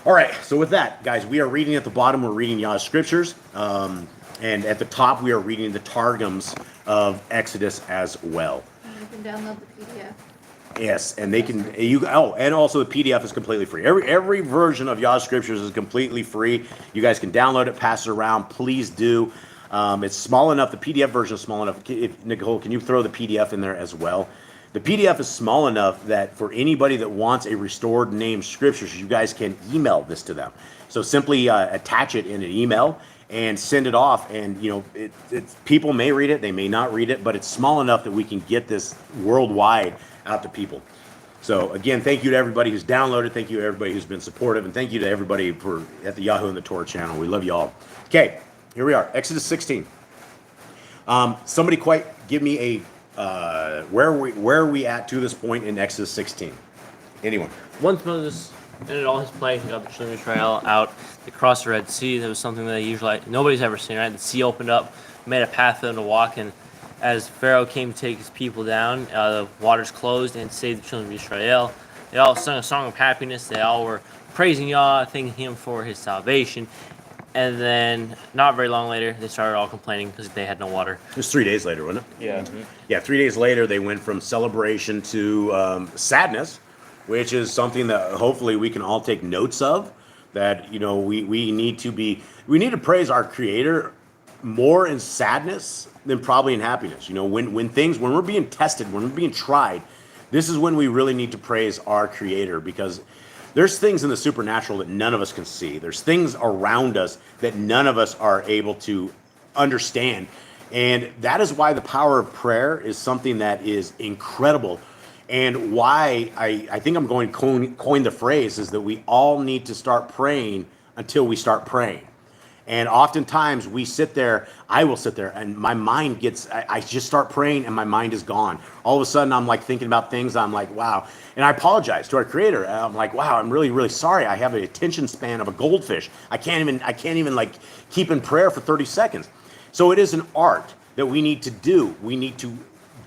All right, so with that, guys, we are reading at the bottom, we're reading Yah Scriptures, and at the top, we are reading the Targums of Exodus as well. And you can download the PDF. Yes, and they can, and also the PDF is completely free. Every version of Yah Scriptures is completely free. You guys can download it, pass it around, please do. It's small enough, the PDF version is small enough. Nicole, can you throw the PDF in there as well? The PDF is small enough that for anybody that wants a restored name scriptures, you guys can email this to them. So simply attach it in an email and send it off. And people may read it, they may not read it, but it's small enough that we can get this worldwide out to people. So again, thank you to everybody who's downloaded. Thank you to everybody who's been supportive, and thank you to everybody at the Yahoo and the Torah channel. We love you all. Okay, here we are, Exodus 16. Somebody quite give me a where are we at to this point in Exodus 16? Anyone? Once Moses ended all his plagues and got the children of Israel out, they crossed the Red Sea. That was something that nobody's ever seen, right? The sea opened up, made a path for them to walk, and as Pharaoh came to take his people down, the waters closed and saved the children of Israel. They all sung a song of happiness. They all were praising Yah, thanking him for his salvation. And then, not very long later, they started all complaining because they had no water. It was 3 days later, wasn't it? Yeah. Mm-hmm. Yeah, 3 days later, they went from celebration to sadness, which is something that hopefully we can all take notes of. That we need to praise our Creator more in sadness than probably in happiness. When we're being tested, when we're being tried, this is when we really need to praise our Creator, because there's things in the supernatural that none of us can see. There's things around us that none of us are able to understand. And that is why the power of prayer is something that is incredible. And why I think I'm going to coin the phrase is that we all need to start praying until we start praying. And oftentimes I will sit there and my mind I just start praying and my mind is gone. All of a sudden I'm like thinking about things. I'm like, wow. And I apologize to our Creator. I'm like, wow, I'm really, really sorry. I have an attention span of a goldfish. I can't even like keep in prayer for 30 seconds. So it is an art that we need to do. We need to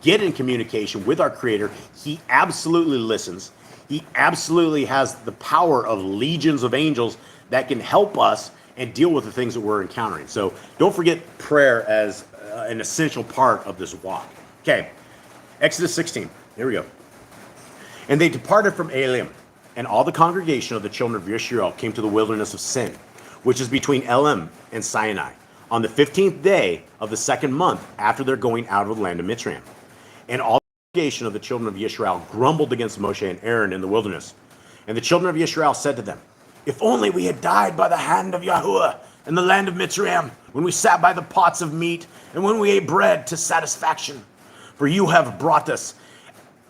get in communication with our Creator. He absolutely listens. He absolutely has the power of legions of angels that can help us and deal with the things that we're encountering. So don't forget prayer as an essential part of this walk. Okay, Exodus 16, here we go. And they departed from Elim, and all the congregation of the children of Israel came to the wilderness of Sin, which is between Elim and Sinai, on the 15th day of the second month after their going out of the land of Mitzrayim. And all the congregation of the children of Israel grumbled against Moshe and Aaron in the wilderness. And the children of Israel said to them, if only we had died by the hand of Yahuwah in the land of Mitzrayim, when we sat by the pots of meat, and when we ate bread to satisfaction. For you have brought us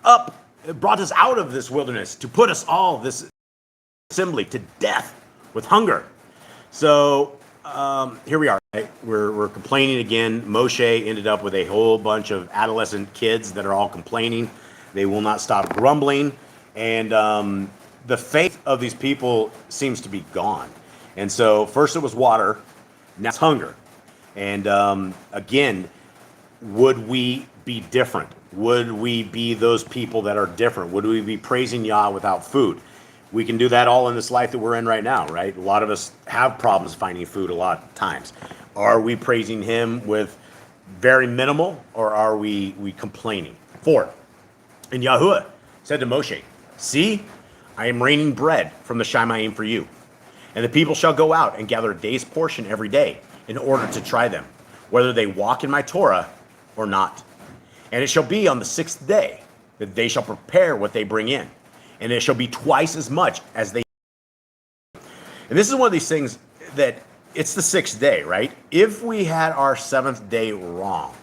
out of this wilderness to put us all, this assembly, to death with hunger. So here we are. Right? We're complaining again. Moshe ended up with a whole bunch of adolescent kids that are all complaining. They will not stop grumbling. And the faith of these people seems to be gone. And so first it was water, now it's hunger. And again, would we be different? Would we be those people that are different? Would we be praising Yah without food? We can do that all in this life that we're in right now, right? A lot of us have problems finding food a lot of times. Are we praising him with very minimal, or are we complaining? 4, and Yahuwah said to Moshe, see, I am raining bread from the Shamayim for you. And the people shall go out and gather a day's portion every day in order to try them, whether they walk in my Torah or not. And it shall be on the 6th day that they shall prepare what they bring in. And it shall be twice as much as they. And this is one of these things that it's the 6th day, right? If we had our 7th day wrong,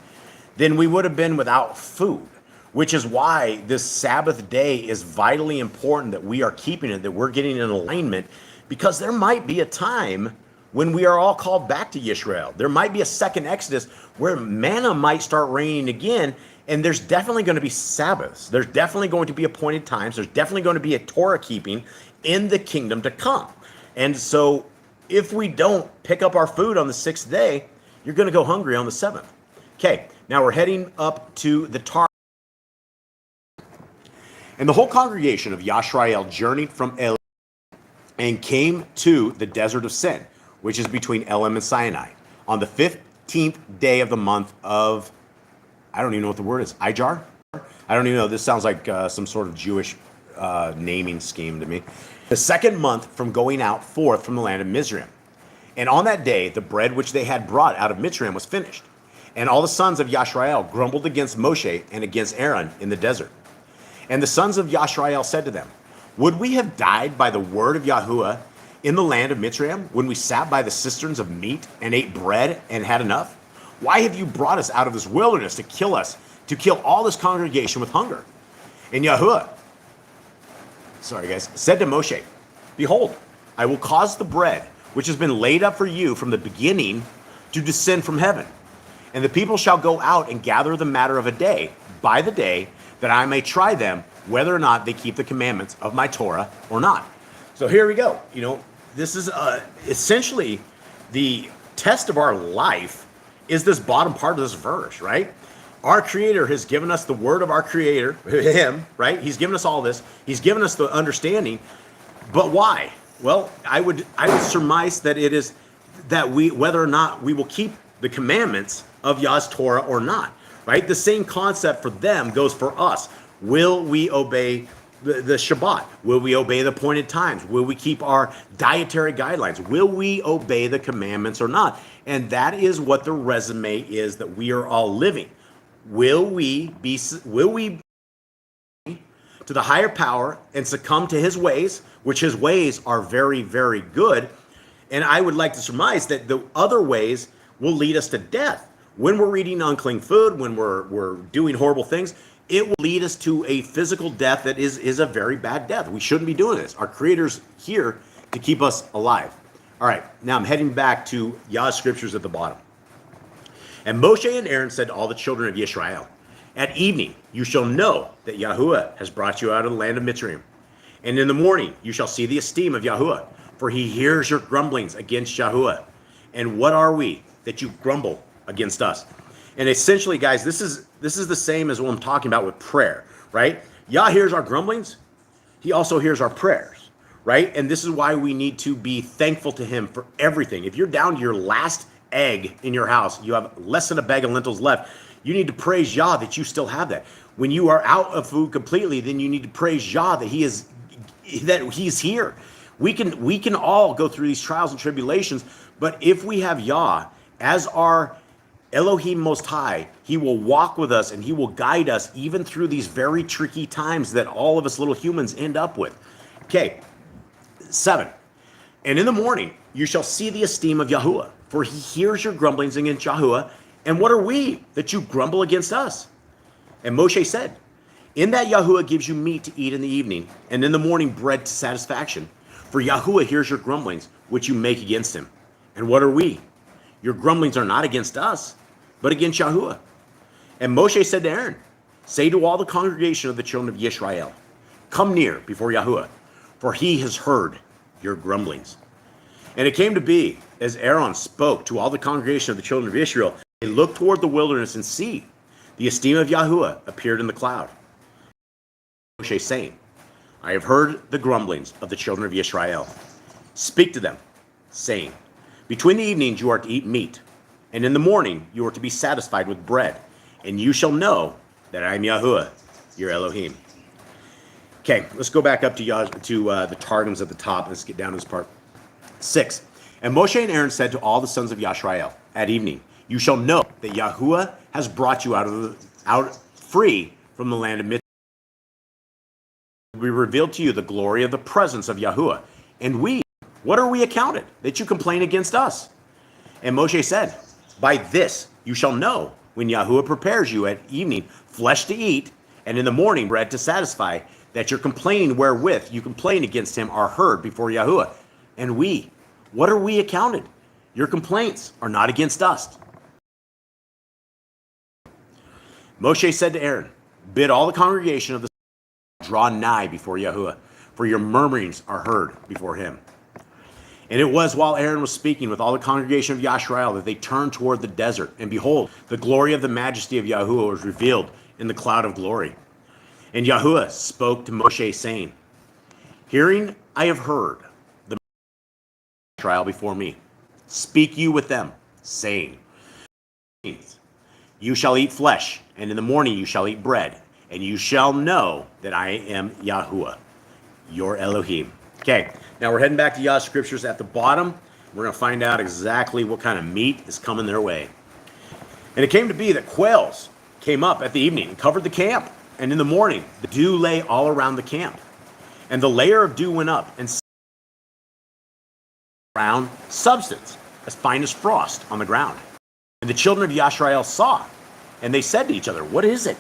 then we would have been without food, which is why this Sabbath day is vitally important that we are keeping it, that we're getting in alignment, because there might be a time when we are all called back to Israel. There might be a second Exodus where manna might start raining again, and there's definitely going to be Sabbaths. There's definitely going to be appointed times. There's definitely going to be a Torah keeping in the kingdom to come. And so if we don't pick up our food on the 6th day, you're going to go hungry on the 7th. Okay, now we're heading up to the Targum. And the whole congregation of Yisrael journeyed from Elim and came to the desert of Sin, which is between Elim and Sinai, on the 15th day of the month of, I don't even know what the word is, Ijar? I don't even know. This sounds like some sort of Jewish naming scheme to me. The 2nd month from going out forth from the land of Mizraim. And on that day, the bread which they had brought out of Mitzrayim was finished. And all the sons of Yisrael grumbled against Moshe and against Aaron in the desert. And the sons of Yisrael said to them, would we have died by the word of Yahuwah in the land of Mitzrayim when we sat by the cisterns of meat and ate bread and had enough? Why have you brought us out of this wilderness to kill us, to kill all this congregation with hunger? And Yahuwah, said to Moshe, behold, I will cause the bread which has been laid up for you from the beginning to descend from heaven. And the people shall go out and gather the matter of a day by the day, that I may try them whether or not they keep the commandments of my Torah or not. So here we go. You know, this is essentially the test of our life is this bottom part of this verse, right? Our Creator has given us the word of our Creator, Him, right? He's given us all this. He's given us the understanding. But why? Well, I would surmise that it is that whether or not we will keep the commandments of Yah's Torah or not, right? The same concept for them goes for us. Will we obey the Shabbat? Will we obey the appointed times? Will we keep our dietary guidelines? Will we obey the commandments or not? And that is what the resume is that we are all living. Will we to the higher power and succumb to his ways, which his ways are very, very good? And I would like to surmise that the other ways will lead us to death. When we're eating unclean food, when we're doing horrible things, it will lead us to a physical death that is a very bad death. We shouldn't be doing this. Our Creator's here to keep us alive. All right, now I'm heading back to Yah Scriptures at the bottom. And Moshe and Aaron said to all the children of Israel, at evening you shall know that Yahuwah has brought you out of the land of Mitzrayim. And in the morning you shall see the esteem of Yahuwah, for he hears your grumblings against Yahuwah. And what are we that you grumble against us? And essentially, guys, this is the same as what I'm talking about with prayer, right? Yah hears our grumblings. He also hears our prayers, right? And this is why we need to be thankful to him for everything. If you're down to your last egg in your house, you have less than a bag of lentils left, you need to praise Yah that you still have that. When you are out of food completely, then you need to praise Yah that he's here. We can all go through these trials and tribulations, but if we have Yah as our Elohim Most High, he will walk with us and he will guide us even through these very tricky times that all of us little humans end up with. Okay, 7. And in the morning you shall see the esteem of Yahuwah, for he hears your grumblings against Yahuwah. And what are we that you grumble against us? And Moshe said, in that Yahuwah gives you meat to eat in the evening, and in the morning bread to satisfaction. For Yahuwah hears your grumblings, which you make against him. And what are we? Your grumblings are not against us, but against Yahuwah. And Moshe said to Aaron, say to all the congregation of the children of Yisrael, come near before Yahuwah, for he has heard your grumblings. And it came to be, as Aaron spoke to all the congregation of the children of Israel, they looked toward the wilderness and see, the esteem of Yahuwah appeared in the cloud. Moshe saying, I have heard the grumblings of the children of Israel. Speak to them, saying, between the evenings you are to eat meat, and in the morning you are to be satisfied with bread, and you shall know that I am Yahuwah, your Elohim. Okay, let's go back up to the Targums at the top. Let's get down to this part. 6. And Moshe and Aaron said to all the sons of Yisrael, at evening, you shall know that Yahuwah has brought you out free from the land of Mitzrayim. We revealed to you the glory of the presence of Yahuwah. And we, what are we accounted that you complain against us? And Moshe said, by this you shall know when Yahuwah prepares you at evening flesh to eat, and in the morning bread to satisfy, that your complaining wherewith you complain against him are heard before Yahuwah. And we, what are we accounted? Your complaints are not against us. Moshe said to Aaron, bid all the congregation of the draw nigh before Yahuwah, for your murmurings are heard before him. And it was while Aaron was speaking with all the congregation of Yashrael that they turned toward the desert, and behold, the glory of the majesty of Yahuwah was revealed in the cloud of glory. And Yahuwah spoke to Moshe, saying, hearing I have heard the trial before me. Speak you with them, saying, you shall eat flesh, and in the morning you shall eat bread, and you shall know that I am Yahuwah, your Elohim. Okay, now we're heading back to Yah Scriptures at the bottom. We're going to find out exactly what kind of meat is coming their way. And it came to be that quails came up at the evening and covered the camp. And in the morning, the dew lay all around the camp. And the layer of dew went up and brown substance, as fine as frost on the ground. And the children of Yashrael saw, and they said to each other, what is it?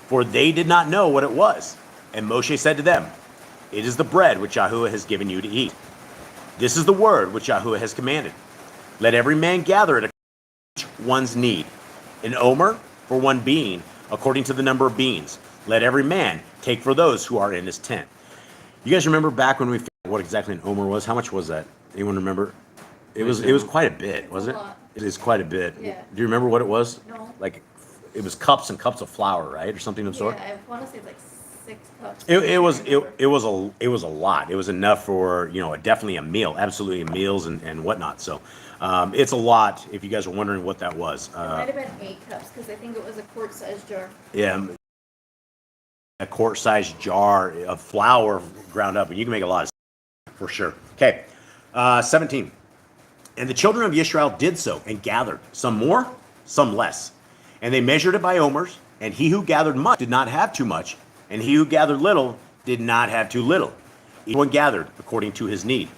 For they did not know what it was. And Moshe said to them, it is the bread which Yahuwah has given you to eat. This is the word which Yahuwah has commanded. Let every man gather at each one's need. An omer for one being, according to the number of beans. Let every man take for those who are in his tent. You guys remember back when we figured out what exactly an omer was? How much was that? Anyone remember? It was quite a bit, was it? It is quite a bit. Yeah. Do you remember what it was? No. Like, it was cups and cups of flour, right, or something of the sort. Yeah, I want to say like 6 cups. It was a lot. It was enough for definitely a meal, absolutely meals and whatnot. So it's a lot. If you guys were wondering what that was, It might have been 8 cups because I think it was a quart-sized jar. yeah, a quart-sized jar of flour ground up, and you can make a lot of for sure. Okay, 17. And the children of Israel did so and gathered, some more, some less, and they measured it by omers. And he who gathered much did not have too much, and he who gathered little did not have too little. Each one gathered according to his need.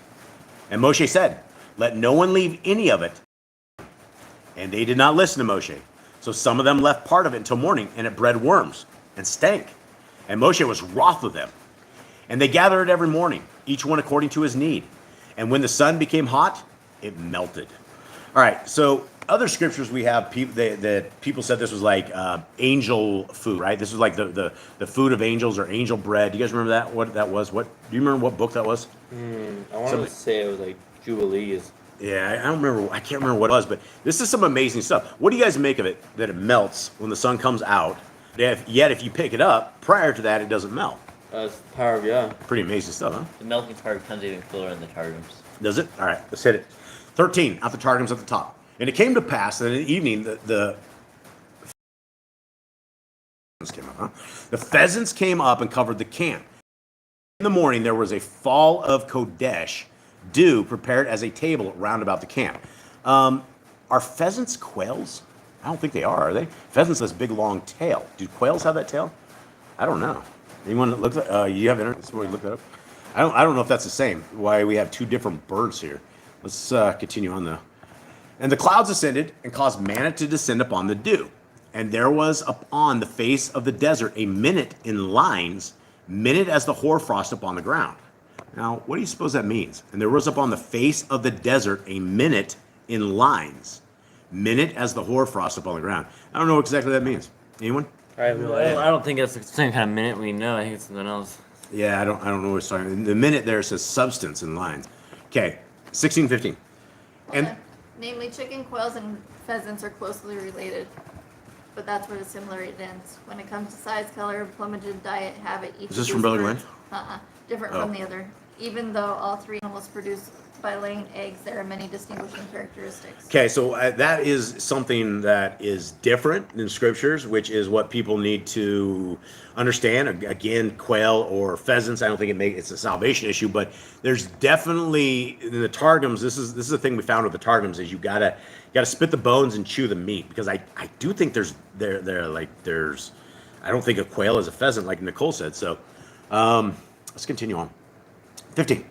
And Moshe said, let no one leave any of it. And they did not listen to Moshe. So some of them left part of it until morning, and it bred worms and stank. And Moshe was wroth with them. And they gathered it every morning, each one according to his need. And when the sun became hot, it melted. All right, so other scriptures we have, people said this was like angel food, right? This was like the food of angels or angel bread. Do you guys remember that? What that was? What do you remember? What book that was? I want to say it was like Jubilees. Yeah, I don't remember. I can't remember what it was, but this is some amazing stuff. What do you guys make of it? That it melts when the sun comes out. Yet if you pick it up prior to that, it doesn't melt. That's the power of Yah. Pretty amazing stuff, huh? The melting part comes even cooler in the Targums. Does it? All right, let's hit it. 13, out the Targums at the top. And it came to pass that in the evening, the pheasants came up and covered the camp. In the morning, there was a fall of Kodesh, dew prepared as a table round about the camp. Are pheasants quails? I don't think they are they? Pheasants has a big, long tail. Do quails have that tail? I don't know. Anyone that looks at, you have internet? Somebody look that up? I don't know if that's the same. Why we have two different birds here. Let's continue on, though. And the clouds ascended and caused manna to descend upon the dew. And there was upon the face of the desert a minute in lines, minute as the hoarfrost upon the ground. Now, what do you suppose that means? And there was upon the face of the desert a minute in lines, minute as the hoarfrost upon the ground. I don't know what exactly that means. Anyone? I don't think that's the same kind of minute we know. I think it's something else. Yeah, I don't know what it's talking. The minute there says substance in lines. Okay, 16:15. And Namely, chicken, quails, and pheasants are closely related, but that's where the similarity ends. When it comes to size, color, plumage, and diet, habit, each Is this of from these Brother birds- different from the other. Even though all 3 animals produce by laying eggs, there are many distinguishing characteristics. Okay, so that is something that is different in scriptures, which is what people need to understand. Again, quail or pheasants, I don't think it's a salvation issue, but there's definitely in the Targums. This is the thing we found with the Targums is you gotta spit the bones and chew the meat, because I do think there's I don't think a quail is a pheasant like Nicole said. So let's continue on. 15.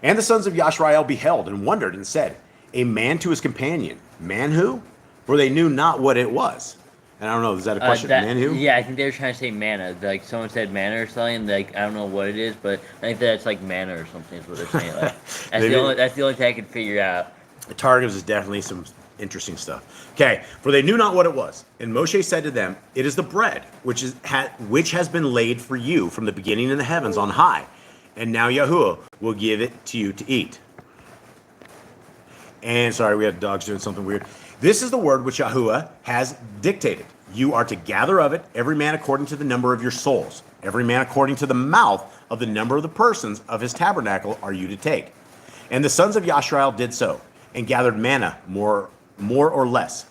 And the sons of Yashrael beheld and wondered and said, a man to his companion. Man who? For they knew not what it was. And I don't know, is that a question? Man who? Yeah, I think they were trying to say manna. Like someone said manna or something. Like I don't know what it is, but I think that's like manna or something is what they're saying. Like, that's the only thing I could figure out. The Targums is definitely some interesting stuff. Okay, for they knew not what it was. And Moshe said to them, it is the bread which has been laid for you from the beginning in the heavens on high. And now Yahuwah will give it to you to eat. And sorry, we had dogs doing something weird. This is the word which Yahuwah has dictated. You are to gather of it, every man according to the number of your souls. Every man according to the mouth of the number of the persons of his tabernacle are you to take. And the sons of Yashrael did so, and gathered manna more or less.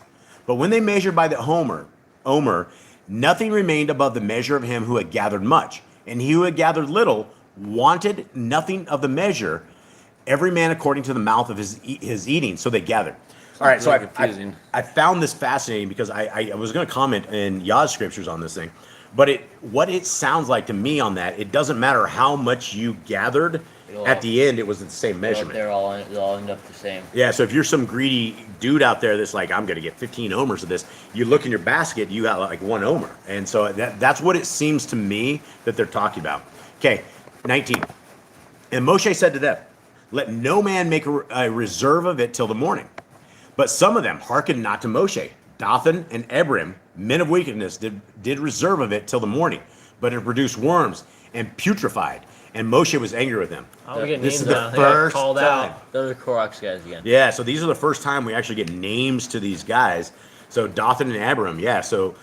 But when they measured by the omer, nothing remained above the measure of him who had gathered much. And he who had gathered little wanted nothing of the measure, every man according to the mouth of his eating. So they gathered. All right, so I found this fascinating because I was going to comment in Yah Scriptures on this thing, but what it sounds like to me on that, it doesn't matter how much you gathered. At the end, it was the same measurement. They'll all end up the same. Yeah, so if you're some greedy dude out there that's like, I'm going to get 15 omers of this, you look in your basket, you got like 1 omer. And so that's what it seems to me that they're talking about. Okay, 19. And Moshe said to them, let no man make a reserve of it till the morning. But some of them hearkened not to Moshe. Dathan and Abiram, men of wickedness, did reserve of it till the morning. But it produced worms and putrefied. And Moshe was angry with them. This is the first called time. out. Those are Korach's guys again. Yeah, so these are the first time we actually get names to these guys. So Dathan and Abiram, yeah. So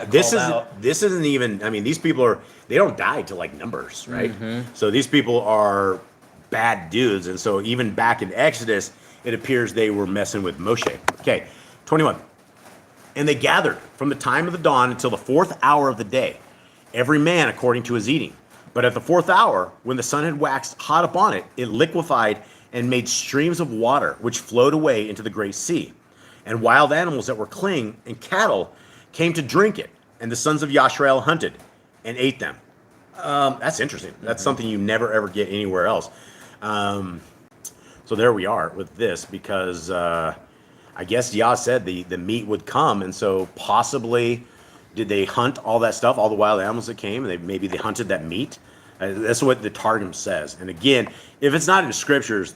this isn't even. I mean, these people they don't die to like numbers, right? Mm-hmm. So these people are bad dudes, and so even back in Exodus, it appears they were messing with Moshe. Okay, 21. And they gathered from the time of the dawn until the 4th hour of the day, every man according to his eating. But at the 4th hour, when the sun had waxed hot upon it, it liquefied and made streams of water, which flowed away into the great sea. And wild animals that were clean and cattle came to drink it. And the sons of Yashrael hunted and ate them. That's interesting. That's something you never ever get anywhere else. So there we are with this, because I guess Yah said the meat would come, and so possibly did they hunt all that stuff, all the wild animals that came, and maybe they hunted that meat? That's what the Targum says. And again, if it's not in the Scriptures,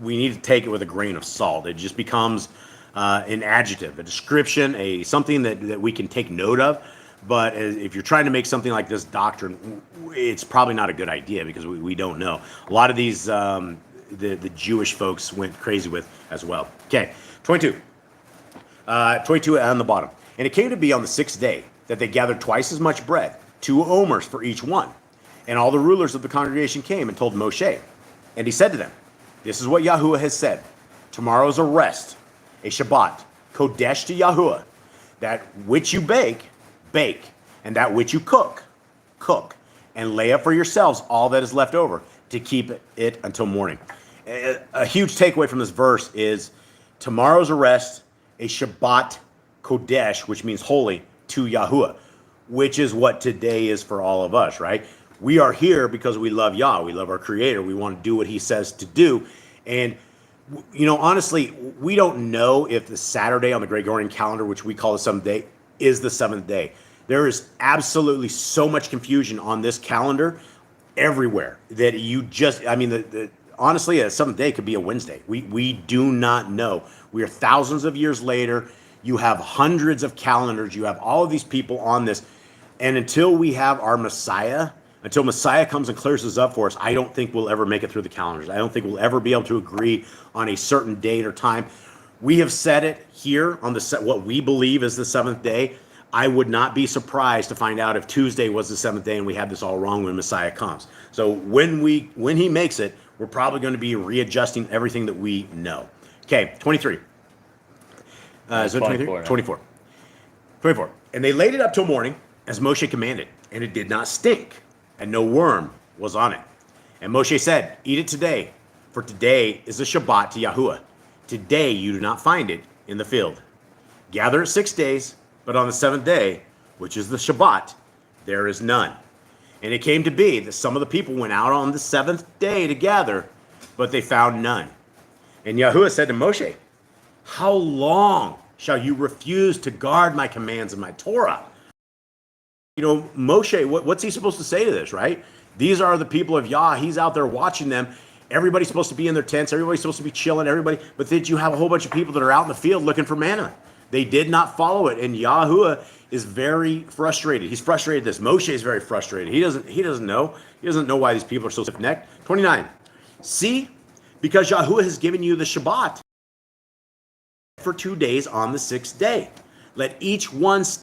we need to take it with a grain of salt. It just becomes an adjective, a description, something that we can take note of. But if you're trying to make something like this doctrine, it's probably not a good idea, because we don't know. A lot of these the Jewish folks went crazy with as well. Okay, 22. 22 on the bottom. And it came to be on the 6th day that they gathered twice as much bread, 2 omers for each one. And all the rulers of the congregation came and told Moshe. And he said to them, this is what Yahuwah has said. Tomorrow is a rest, a Shabbat, Kodesh to Yahuwah. That which you bake, bake. And that which you cook, cook. And lay up for yourselves all that is left over, to keep it until morning. A huge takeaway from this verse is tomorrow's a rest, a Shabbat Kodesh, which means holy, to Yahuwah, which is what today is for all of us, right? We are here because we love Yah. We love our Creator. We want to do what He says to do. And, honestly, we don't know if the Saturday on the Gregorian calendar, which we call the 7th day, is the 7th day. There is absolutely so much confusion on this calendar everywhere that honestly, a 7th day could be a Wednesday. We do not know. We are thousands of years later. You have hundreds of calendars. You have all of these people on this. And until we have our Messiah, until Messiah comes and clears this up for us, I don't think we'll ever make it through the calendars. I don't think we'll ever be able to agree on a certain date or time. We have said it here on what we believe is the 7th day. I would not be surprised to find out if Tuesday was the 7th day and we had this all wrong when Messiah comes. So when He makes it, we're probably going to be readjusting everything that we know. Okay, 23. Is it 23? 24. 24. And they laid it up till morning, as Moshe commanded, and it did not stink, and no worm was on it. And Moshe said, eat it today, for today is the Shabbat to Yahuwah. Today you do not find it in the field. Gather it 6 days, but on the 7th day, which is the Shabbat, there is none. And it came to be that some of the people went out on the 7th day to gather, but they found none. And Yahuwah said to Moshe, how long shall you refuse to guard my commands and my Torah? You know, Moshe, what's he supposed to say to this, right? These are the people of Yah. He's out there watching them. Everybody's supposed to be in their tents. Everybody's supposed to be chilling. But then you have a whole bunch of people that are out in the field looking for manna. They did not follow it. And Yahuwah is very frustrated. He's frustrated this. Moshe is very frustrated. He doesn't know. He doesn't know why these people are so stiff-necked. 29. See, because Yahuwah has given you the Shabbat for 2 days on the 6th day. Let each one stay.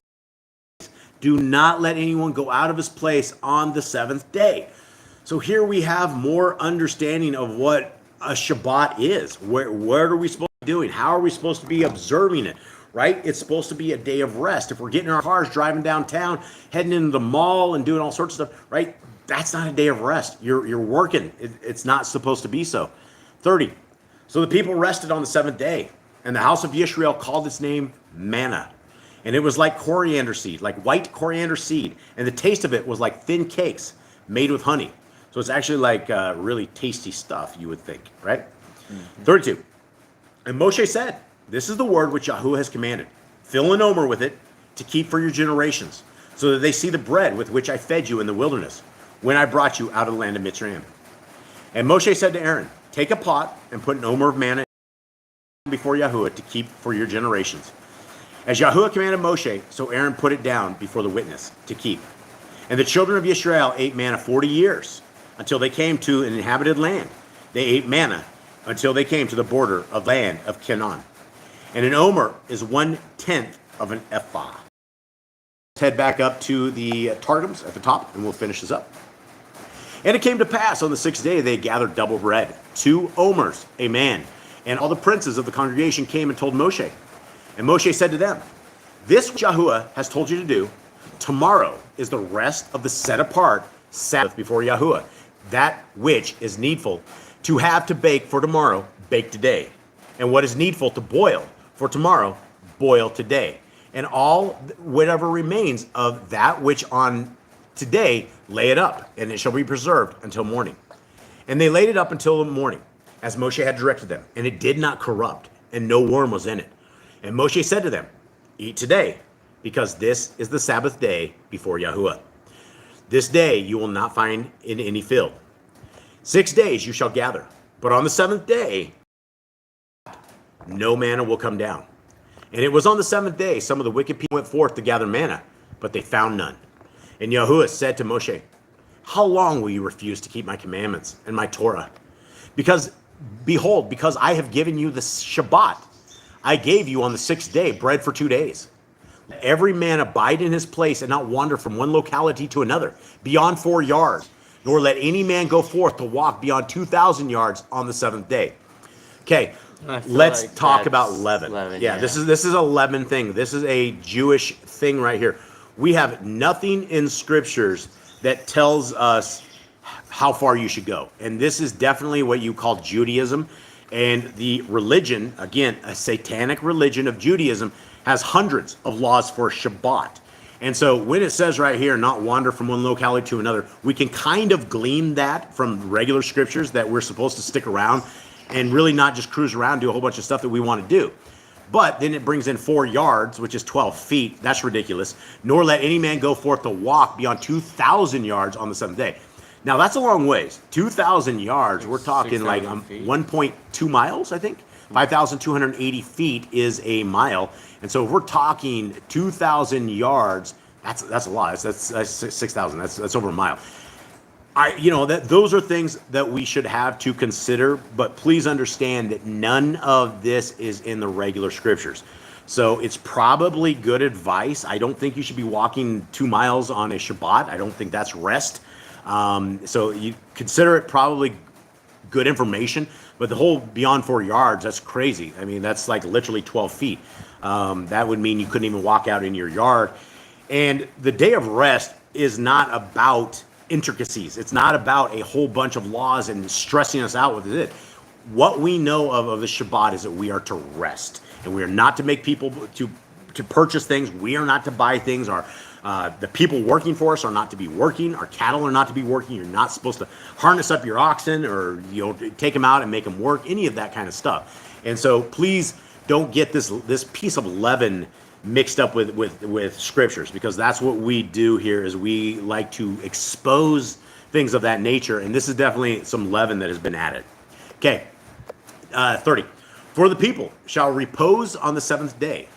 Do not let anyone go out of his place on the 7th day. So here we have more understanding of what a Shabbat is. What are we supposed to be doing? How are we supposed to be observing it? Right? It's supposed to be a day of rest. If we're getting in our cars, driving downtown, heading into the mall and doing all sorts of stuff, right? That's not a day of rest. You're working. It's not supposed to be so. 30. So the people rested on the 7th day, and the house of Yisrael called its name manna. And it was like coriander seed, like white coriander seed. And the taste of it was like thin cakes made with honey. So it's actually like really tasty stuff, you would think, right? Mm-hmm. 32. And Moshe said, this is the word which Yahuwah has commanded. Fill an omer with it to keep for your generations, so that they see the bread with which I fed you in the wilderness, when I brought you out of the land of Mitzrayim. And Moshe said to Aaron, take a pot and put an omer of manna before Yahuwah to keep for your generations. As Yahuwah commanded Moshe, so Aaron put it down before the witness to keep. And the children of Israel ate manna 40 years, until they came to an inhabited land. They ate manna until they came to the border of land of Canaan. And an omer is 1/10 of an ephah. Let's head back up to the Targums at the top, and we'll finish this up. And it came to pass on the 6th day they gathered double bread, 2 omers, a man. And all the princes of the congregation came and told Moshe. And Moshe said to them, this which Yahuwah has told you to do, tomorrow is the rest of the set apart Sabbath before Yahuwah. That which is needful to have to bake for tomorrow, bake today. And what is needful to boil for tomorrow, boil today. And all whatever remains of that which on today, lay it up, and it shall be preserved until morning. And they laid it up until the morning, as Moshe had directed them. And it did not corrupt, and no worm was in it. And Moshe said to them, eat today, because this is the Sabbath day before Yahuwah. This day you will not find in any field. 6 days you shall gather, but on the 7th day no manna will come down. And it was on the 7th day some of the wicked people went forth to gather manna, but they found none. And Yahuwah said to Moshe, how long will you refuse to keep my commandments and my Torah? Because, behold, because I have given you the Shabbat, I gave you on the 6th day bread for 2 days. Let every man abide in his place and not wander from one locality to another, beyond 4 yards, nor let any man go forth to walk beyond 2,000 yards on the 7th day. Okay, let's talk about leaven. Yeah, this is a leaven thing. This is a Jewish thing right here. We have nothing in scriptures that tells us how far you should go. And this is definitely what you call Judaism. And the religion, again, a satanic religion of Judaism, has hundreds of laws for Shabbat. And so when it says right here, not wander from one locality to another, we can kind of glean that from regular scriptures that we're supposed to stick around and really not just cruise around, do a whole bunch of stuff that we want to do. But then it brings in 4 yards, which is 12 feet. That's ridiculous. Nor let any man go forth to walk beyond 2,000 yards on the 7th day. Now, that's a long ways. 2,000 yards, we're talking like 1.2 miles, I think. 5,280 feet is a mile. And so if we're talking 2,000 yards, that's a lot. That's 6,000. That's over a mile. Those are things that we should have to consider, but please understand that none of this is in the regular scriptures. So it's probably good advice. I don't think you should be walking 2 miles on a Shabbat. I don't think that's rest. So you consider it probably good information, but the whole beyond 4 yards, that's crazy. I mean, that's like literally 12 feet. That would mean you couldn't even walk out in your yard. And the day of rest is not about intricacies. It's not about a whole bunch of laws and stressing us out with it. What we know of the Shabbat is that we are to rest, and we are not to make people to purchase things. We are not to buy things. The people working for us are not to be working. Our cattle are not to be working. You're not supposed to harness up your oxen or take them out and make them work. Any of that kind of stuff. And so please don't get this piece of leaven mixed up with scriptures, because that's what we do here. Is we like to expose things of that nature, and this is definitely some leaven that has been added. Okay, 30. For the people shall repose on the seventh day,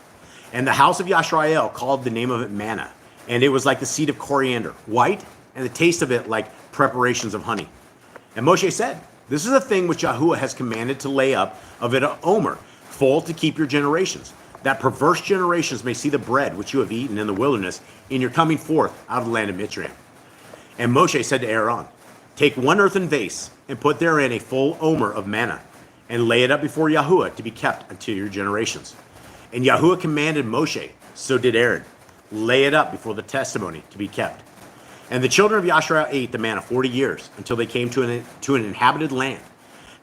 and the house of Yashrael called the name of it manna. And it was like the seed of coriander, white, and the taste of it like preparations of honey. And Moshe said, this is a thing which Yahuwah has commanded to lay up of it a omer, full to keep your generations, that perverse generations may see the bread which you have eaten in the wilderness in your coming forth out of the land of Mitzrayim. And Moshe said to Aaron, take one earthen vase, and put therein a full omer of manna, and lay it up before Yahuwah to be kept unto your generations. And Yahuwah commanded Moshe, so did Aaron, lay it up before the testimony to be kept. And the children of Yashrael ate the manna 40 years, until they came to an inhabited land.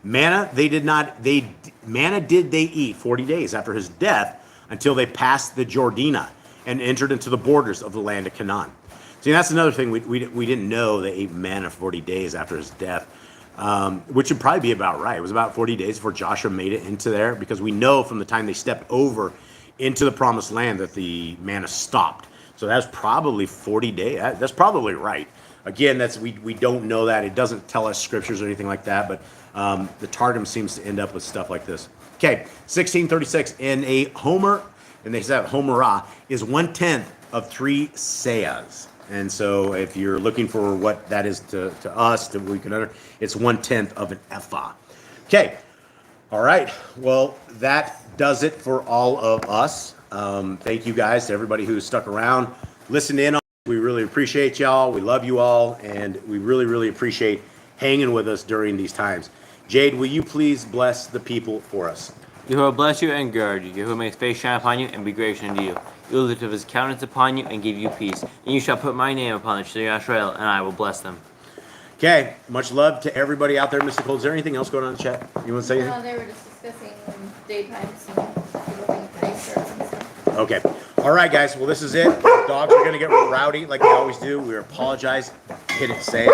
Manna did they eat 40 days after his death, until they passed the Jordana and entered into the borders of the land of Canaan. See, that's another thing we didn't know. They ate manna 40 days after his death, which would probably be about right. It was about 40 days before Joshua made it into there, because we know from the time they stepped over into the promised land that the manna stopped. So that's probably 40 days. That's probably right. Again, we don't know that. It doesn't tell us scriptures or anything like that, but the Targum seems to end up with stuff like this. Okay, 1636. In a homer, and they say homerah, is 1/10 of 3 seahs. And so if you're looking for what that is to us, that we can understand, it's 1/10 of an ephah. Okay, all right. Well, that does it for all of us. Thank you guys to everybody who stuck around, listened in. We really appreciate y'all. We love you all, and we really, really appreciate hanging with us during these times. Jade, will you please bless the people for us? Yahuwah bless you and guard you. Yahuwah make his face shine upon you and be gracious unto you. He will lift up his countenance upon you and give you peace. And you shall put my name upon the children of Israel, and I will bless them. Okay, much love to everybody out there. Mr. Cole, is there anything else going on in the chat? You want to say anything? No, they were just discussing daytimes and people being nicer and stuff. Okay. All right, guys. Well, this is it. The dogs are going to get rowdy like they always do. We apologize. Hit it, say it.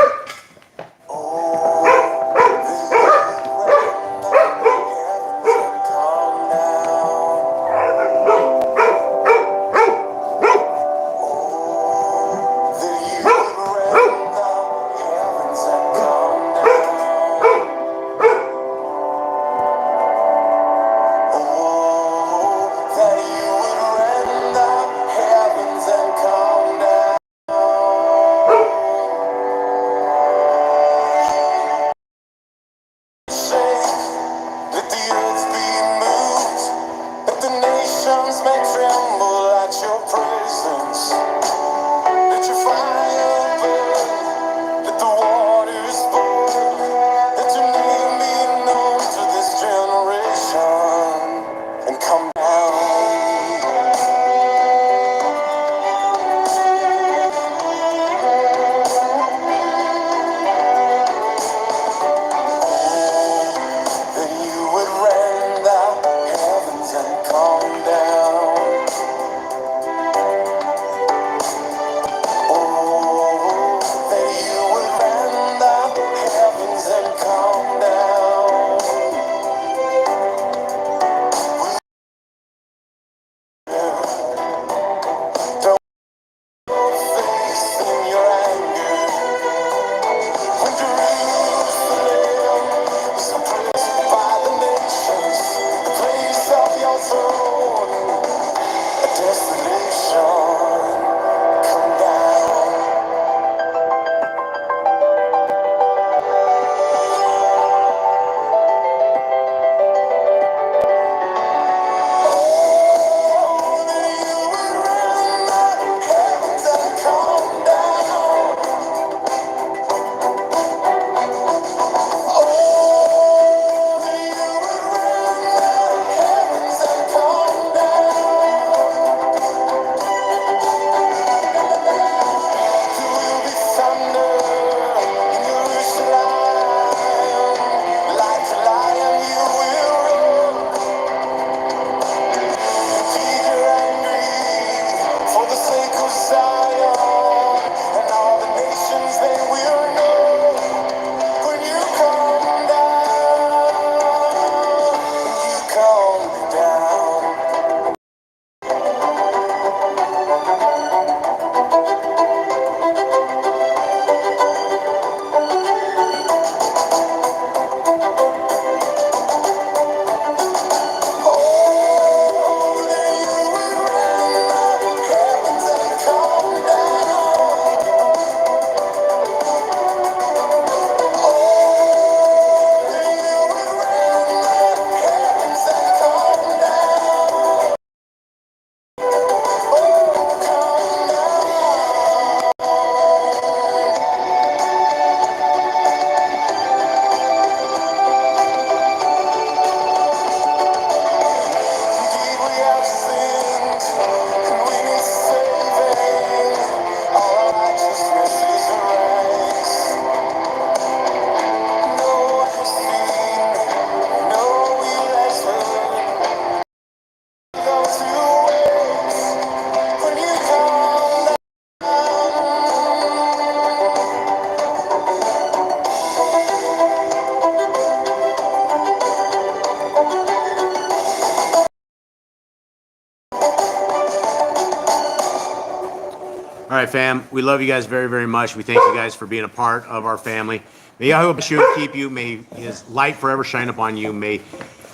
All right, fam. We love you guys very, very much. We thank you guys for being a part of our family. May Yahweh bless you and keep you. May his light forever shine upon you. May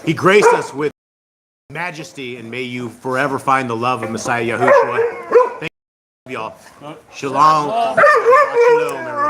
he grace us with majesty, and may you forever find the love of Messiah Yahushua. Thank you, y'all. Shalom. Shalom, everyone.